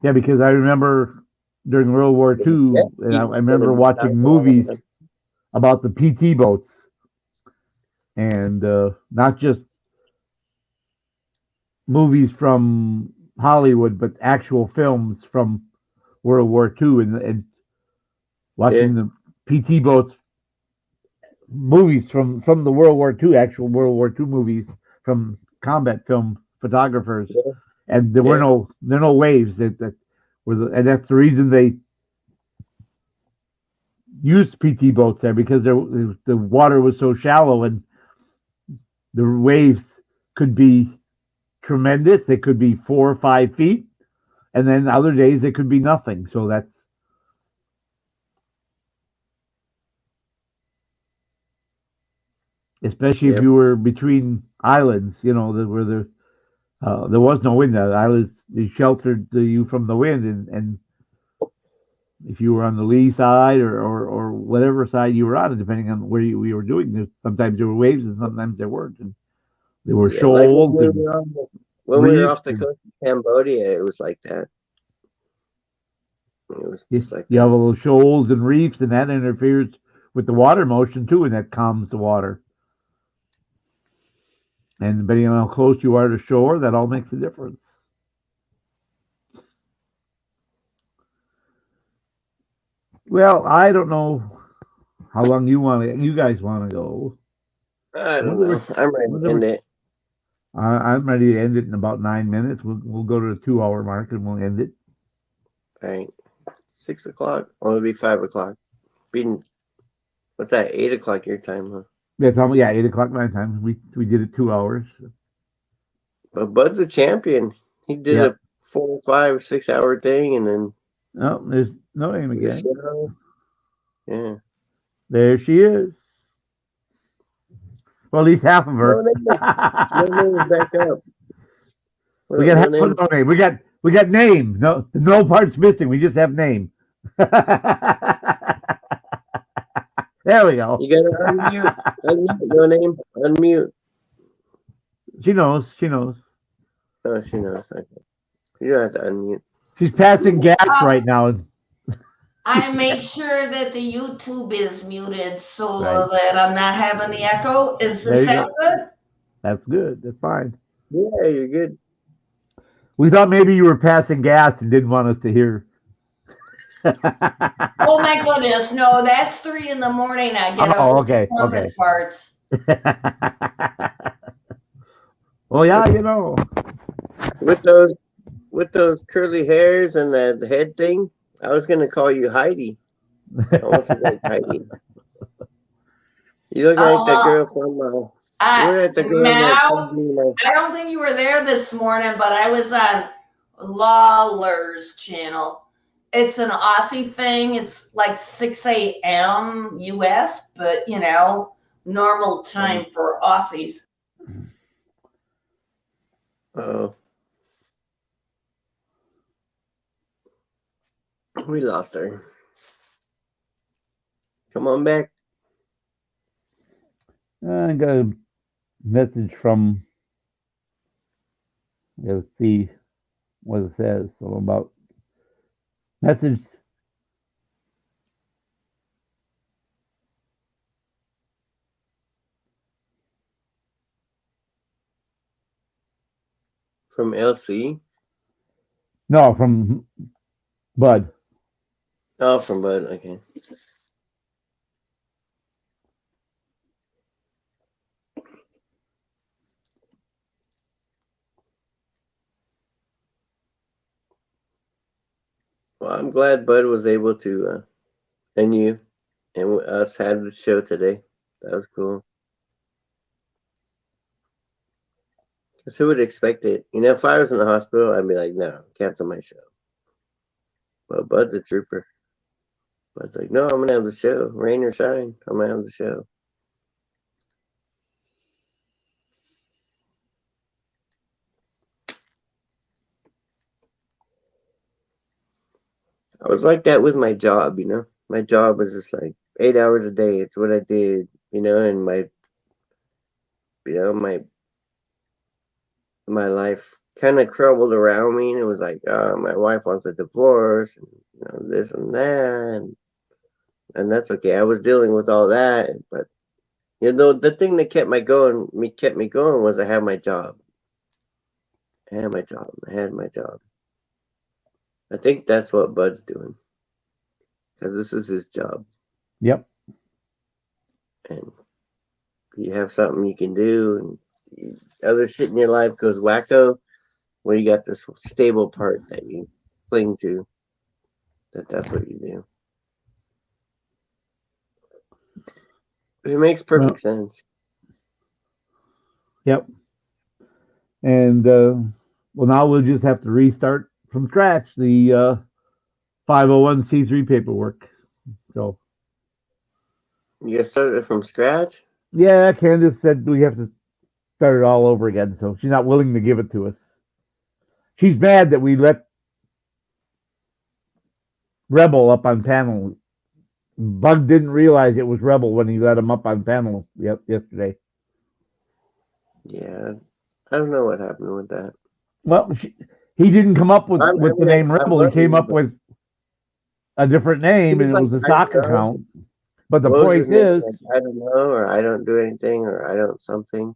Yeah, because I remember during World War II, and I remember watching movies about the PT boats, and not just movies from Hollywood, but actual films from World War II, and watching the PT boats movies from the World War II, actual World War II movies from combat film photographers, Yeah. and there were no waves that were and that's the reason they used PT boats there, because the water was so shallow and the waves could be tremendous. They could be 4 or 5 feet, and then other days it could be nothing. So that's especially if you were between islands, you know, where there was no wind. The islands, they sheltered you from the wind, and if you were on the lee side or whatever side you were on, depending on where you were doing, sometimes there were waves and sometimes there weren't. And there were shoals. Like when we were off the coast of Cambodia, it was like that. It was just like you have a little shoals and reefs, and that interferes with the water motion too, and that calms the water. And depending on how close you are to shore, that all makes a difference. Well, I don't know how long you guys want to go. I don't know. I'm ready to end it. I'm ready to end it in about 9 minutes. We'll go to the 2-hour mark and we'll end it. All right. 6 o'clock. Or it'll be 5 o'clock. What's that? 8 o'clock your time, huh? Yeah, 8 o'clock my time. We did it 2 hours. But Bud's a champion. He did a 4, 5, 6 hour thing, and then there's no name again. Yeah. There she is. Well, at least half of her. No name is back up. We got half of no name. We got name. No parts missing. We just have name. There we go. You gotta unmute. Unmute. No name. Unmute. She knows. Oh, she knows. Okay. You don't have to unmute. She's passing gas right now. I make sure that the YouTube is muted so that I'm not having the echo. Is the sound good? That's good. That's fine. Yeah, you're good. We thought maybe you were passing gas and didn't want us to hear. Oh my goodness, no, that's 3 in the morning. I get up okay. farts. Well, yeah, you know. With those curly hairs and that head thing, I was gonna call you Heidi. Almost like Heidi. You look like the girl from I don't think you were there this morning, but I was on Lawler's channel. It's an Aussie thing. It's like 6 a.m. US, but normal time for Aussies. Oh. We lost her. Come on back. I got a message from, let's see what it says. So about message. From LC? No, from Bud. Oh, from Bud. Okay. Well, I'm glad Bud was able to, and you and us had the show today. That was cool. Because who would expect it? If I was in the hospital, I'd be like, no, cancel my show. Well, Bud's a trooper. Bud's like, no, I'm going to have the show. Rain or shine, I'm going to have the show. I was like that with my job, My job was just like 8 hours a day. It's what I did, and my life kind of crumbled around me, and it was like, my wife wants a divorce, and this and that, and that's okay. I was dealing with all that, but the thing that kept me going was I had my job. I had my job. I think that's what Bud's doing. because this is his job. Yep. And you have something you can do, and other shit in your life goes wacko, where you got this stable part that you cling to. That's what you do. It makes perfect sense. Yep. And well, now we'll just have to restart from scratch the 501c3 paperwork. So You guys started from scratch? yeah, Candace said we have to start it all over again. So she's not willing to give it to us. She's mad that we let Rebel up on panel. Bug didn't realize it was Rebel when he let him up on panel yesterday. Yeah. I don't know what happened with that. Well, he didn't come up with the name Rebel. He came up with a different name, and it was a stock account. But the point is, I don't know, or I don't do anything, or I don't something.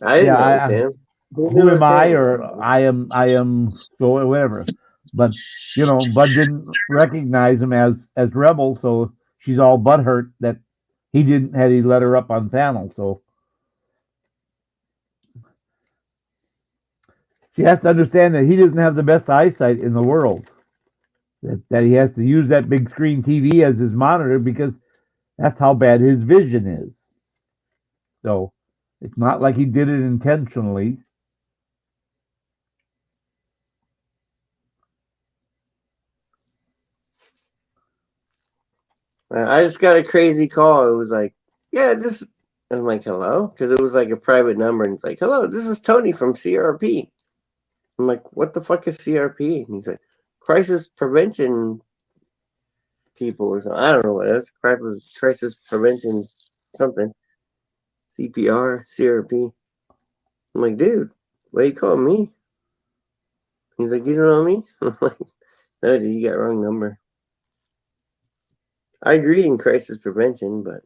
I didn't know it was him. Who am I, or I am, so whatever. But you know, Bud didn't recognize him as Rebel, so she's all butthurt that he let her up on panel. So she has to understand that he doesn't have the best eyesight in the world. That he has to use that big screen TV as his monitor because that's how bad his vision is. So it's not like he did it intentionally. I just got a crazy call. It was like, yeah, I'm like, hello? Because it was like a private number. And it's like, hello, this is Tony from CRP. I'm like, what the fuck is CRP? And he's like, crisis prevention people or something. I don't know what it is. Crisis prevention something. CPR, CRP. I'm like, dude, why you calling me? He's like, you don't know me? I'm like, no, dude, you got wrong number. I agree in crisis prevention, but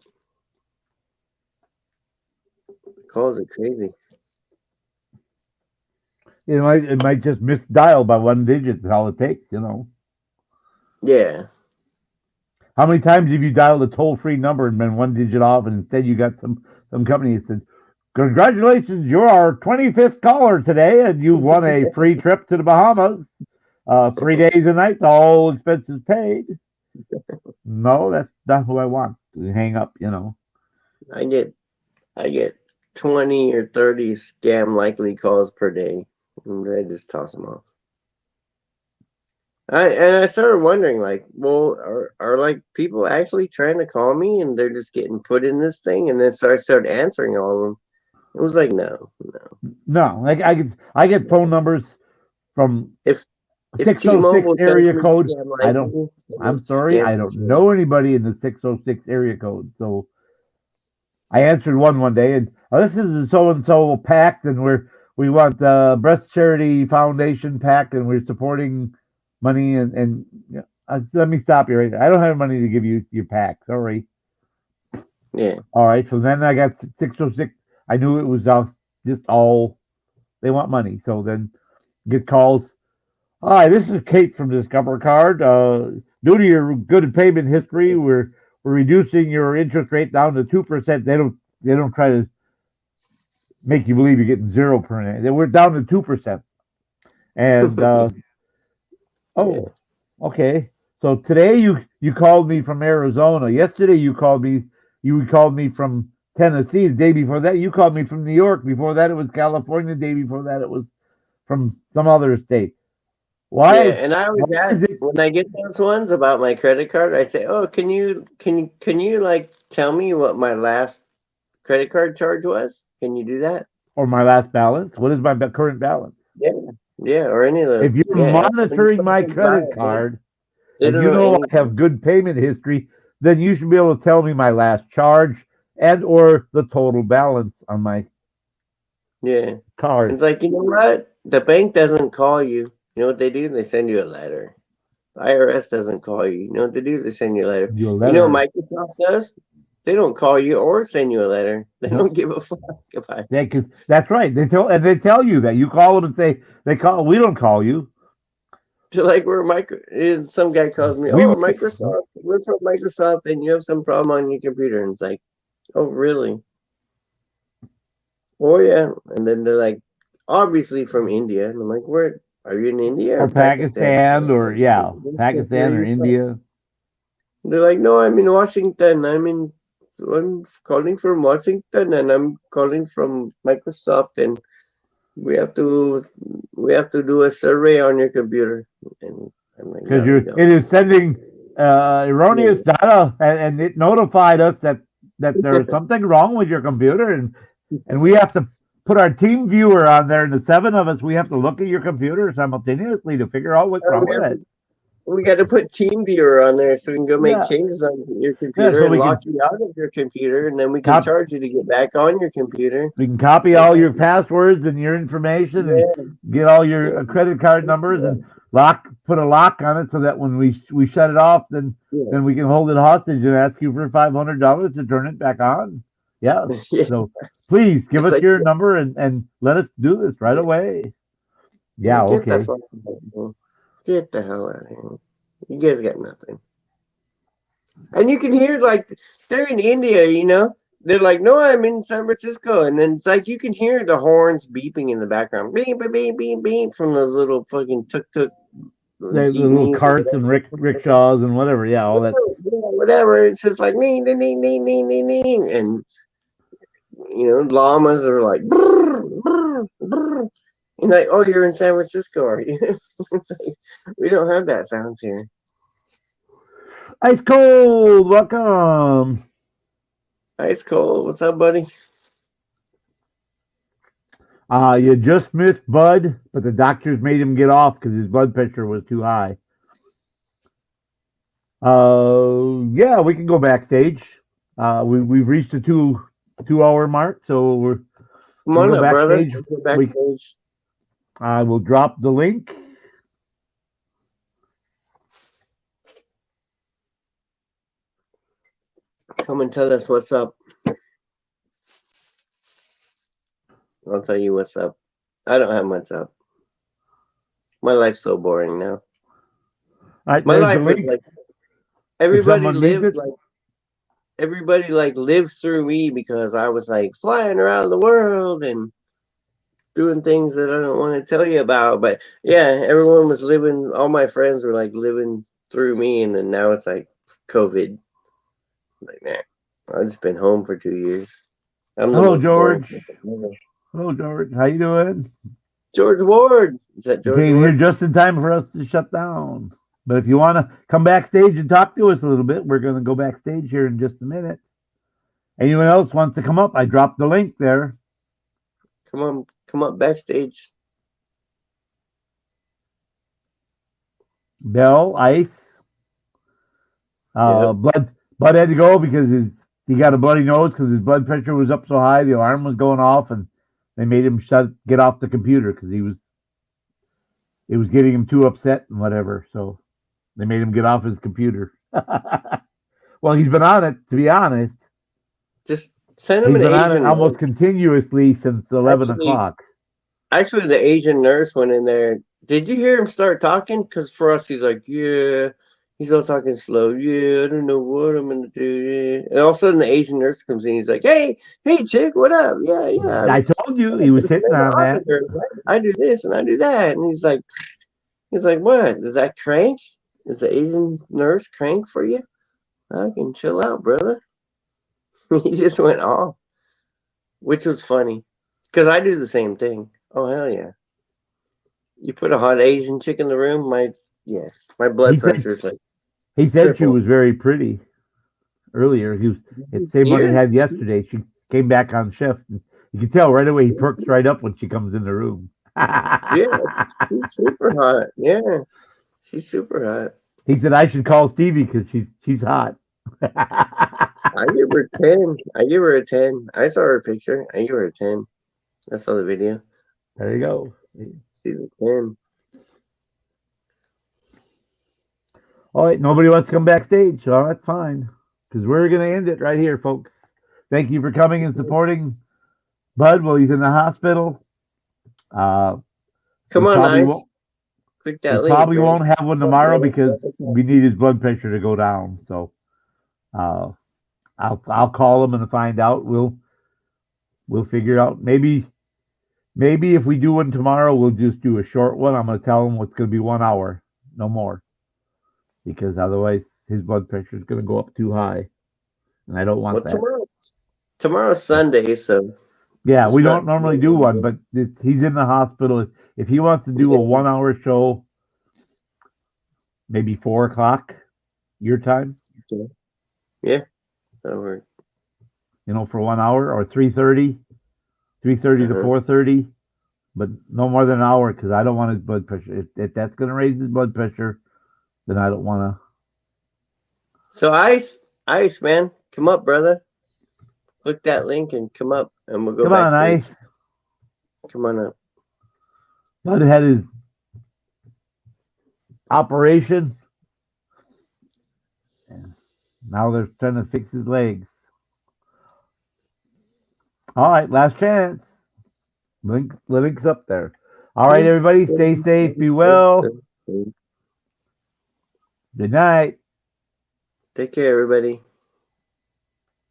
calls are crazy. It might just misdial by one digit. That's all it takes, you know. Yeah. How many times have you dialed a toll-free number and been one digit off, and instead you got some company that said, "Congratulations, you're our 25th caller today, and you won a free trip to the Bahamas, 3 days and nights, all expenses paid." No, that's not who I want. Hang up, you know. I get 20 or 30 scam likely calls per day, and I just toss them off. I started wondering, like, well, are like people actually trying to call me and they're just getting put in this thing? And then so I started answering all of them. It was like, no. Like I get phone numbers from if 606 area code. Likely, I'm sorry, I don't know anybody in the 606 area code. So I answered one day, and this is so and so pact, and we want the Breast Charity Foundation pact, and we're supporting money and let me stop you right there. I don't have money to give you your pack. Sorry. Yeah. All right. So then I got 606. I knew it was just all they want money. So then get calls. Hi, this is Kate from Discover Card. Due to your good payment history, we're reducing your interest rate down to 2%. They don't try to make you believe you're getting 0%. We're down to 2%. And oh, okay. So today you called me from Arizona. Yesterday you called me from Tennessee. The day before that you called me from New York. Before that it was California. The day before that it was from some other state. Why? Yeah, and I always ask when I get those ones about my credit card, I say, "Oh, can you like tell me what my last credit card charge was? Can you do that?" Or my last balance? What is my current balance? Yeah, or any of those. If you're monitoring my credit card and you know I have good payment history, then you should be able to tell me my last charge and or the total balance on my card. It's like, you know what? The bank doesn't call you. You know what they do? They send you a letter. The IRS doesn't call you. You know what they do? They send you a letter. You know what Microsoft does? They don't call you or send you a letter. They don't give a fuck about it. That's right. They tell you that. You call them and say we don't call you. They're like, we're and some guy calls me, We oh, work- Microsoft, we're from Microsoft, and you have some problem on your computer. And it's like, oh, really? Oh, yeah. And then they're like, obviously from India. And I'm like, where are you in India or Pakistan or Pakistan or India. India. They're like, no, I'm in Washington. I'm calling from Washington, and I'm calling from Microsoft, and we have to do a survey on your computer. And I'm like, Because no, you don't. it is sending erroneous data, and it notified us that there's something wrong with your computer, and we have to put our team viewer on there, and the 7 of us, we have to look at your computer simultaneously to figure out what's wrong with it. We got to put TeamViewer on there so we can go make Yeah. changes on your computer so and we lock you out of your computer, and then we can charge you to get back on your computer. We can copy all your passwords and your information and get all your credit card numbers and put a lock on it so that when we shut it off, then we can hold it hostage and ask you for $500 to turn it back on. Yeah. So please give us your number and let us do this right away. Yeah. Okay. Get the hell out of here. You guys got nothing. And you can hear, like, they're in India, you know? They're like, no, I'm in San Francisco. And then it's like you can hear the horns beeping in the background. Beep, beep, beep, beep, beep from those little fucking tuk-tuk. The little carts and rickshaws and whatever. Yeah, all that. Whatever. It's just like, nee, nee, nee, nee, nee, nee, nee. And, you know, llamas are like, brr, brr, brr. And like, oh, you're in San Francisco, are you? It's like, we don't have that sounds here. Ice Cold, welcome. Ice Cold, what's up, buddy? You just missed Bud, but the doctors made him get off because his blood pressure was too high. Yeah, we can go backstage. We've reached the two-hour mark, so we're come on up, brother. I will drop the link. Come and tell us what's up. I'll tell you what's up. I don't have much up. My life's so boring now. Right, my life is like everybody lived through me because I was like flying around the world and doing things that I don't want to tell you about. But yeah, everyone was living, all my friends were like living through me, and then now it's like COVID. Like, man, I've just been home for 2 years. Hello, George. Hello, George. How you doing? George Ward. Is that George Ward? Here just in time for us to shut down. But if you want to come backstage and talk to us a little bit, we're going to go backstage here in just a minute. Anyone else wants to come up? I dropped the link there. Come up backstage. Bell, Ice. Bud had to go because he got a bloody nose because his blood pressure was up so high. The alarm was going off, and they made him get off the computer because it was getting him too upset and whatever. So they made him get off his computer. Well, he's been on it, to be honest. Just send him an Asian on it almost continuously since 11 o'clock. Actually, the Asian nurse went in there. Did you hear him start talking? Because for us, he's like, yeah. He's all talking slow. Yeah, I don't know what I'm gonna do. Yeah. And all of a sudden, the Asian nurse comes in. He's like, "Hey, chick, what up? Yeah, yeah." I told you he was sitting on that. I do this and I do that, and he's like, "What? Is that crank? Is the Asian nurse crank for you? I can chill out, brother." He just went off, which was funny because I do the same thing. Oh hell yeah! You put a hot Asian chick in the room, my blood pressure is like. He said she was very pretty earlier. He was the same one he had yesterday. She came back on shift. And you can tell right away he perks right up when she comes in the room. Yeah, she's super hot. Yeah, she's super hot. He said I should call Stevie because she's hot. I give her 10. I give her a 10. I saw her picture. I give her a 10. I saw the video. There you go. She's a 10. All right, nobody wants to come backstage, so that's fine. Because we're going to end it right here, folks. Thank you for coming and supporting Bud while he's in the hospital. Come on, Ice. Click that We link. probably man. won't have one tomorrow because we need his blood pressure to go down. So, I'll call him and find out. We'll figure it out. Maybe if we do one tomorrow, we'll just do a short one. I'm gonna tell him it's gonna be 1 hour, no more, because otherwise his blood pressure is gonna go up too high, and I don't want Well, that. tomorrow's Sunday, so Yeah, it's we not- don't normally do one, but he's in the hospital. If he wants to do a 1 hour show, maybe 4 o'clock your time, that'll work. for 1 hour, or 3:30 to 4:30, but no more than an hour, because I don't want his blood pressure. If that's going to raise his blood pressure, then I don't want to. So Ice, man, come up, brother. Click that link and come up, and we'll go Come on, backstage. Ice. Come on up. Bud had his operation, and now they're trying to fix his legs. All right, last chance. Link's up there. All right, everybody, stay safe, be well. Good night. Take care, everybody.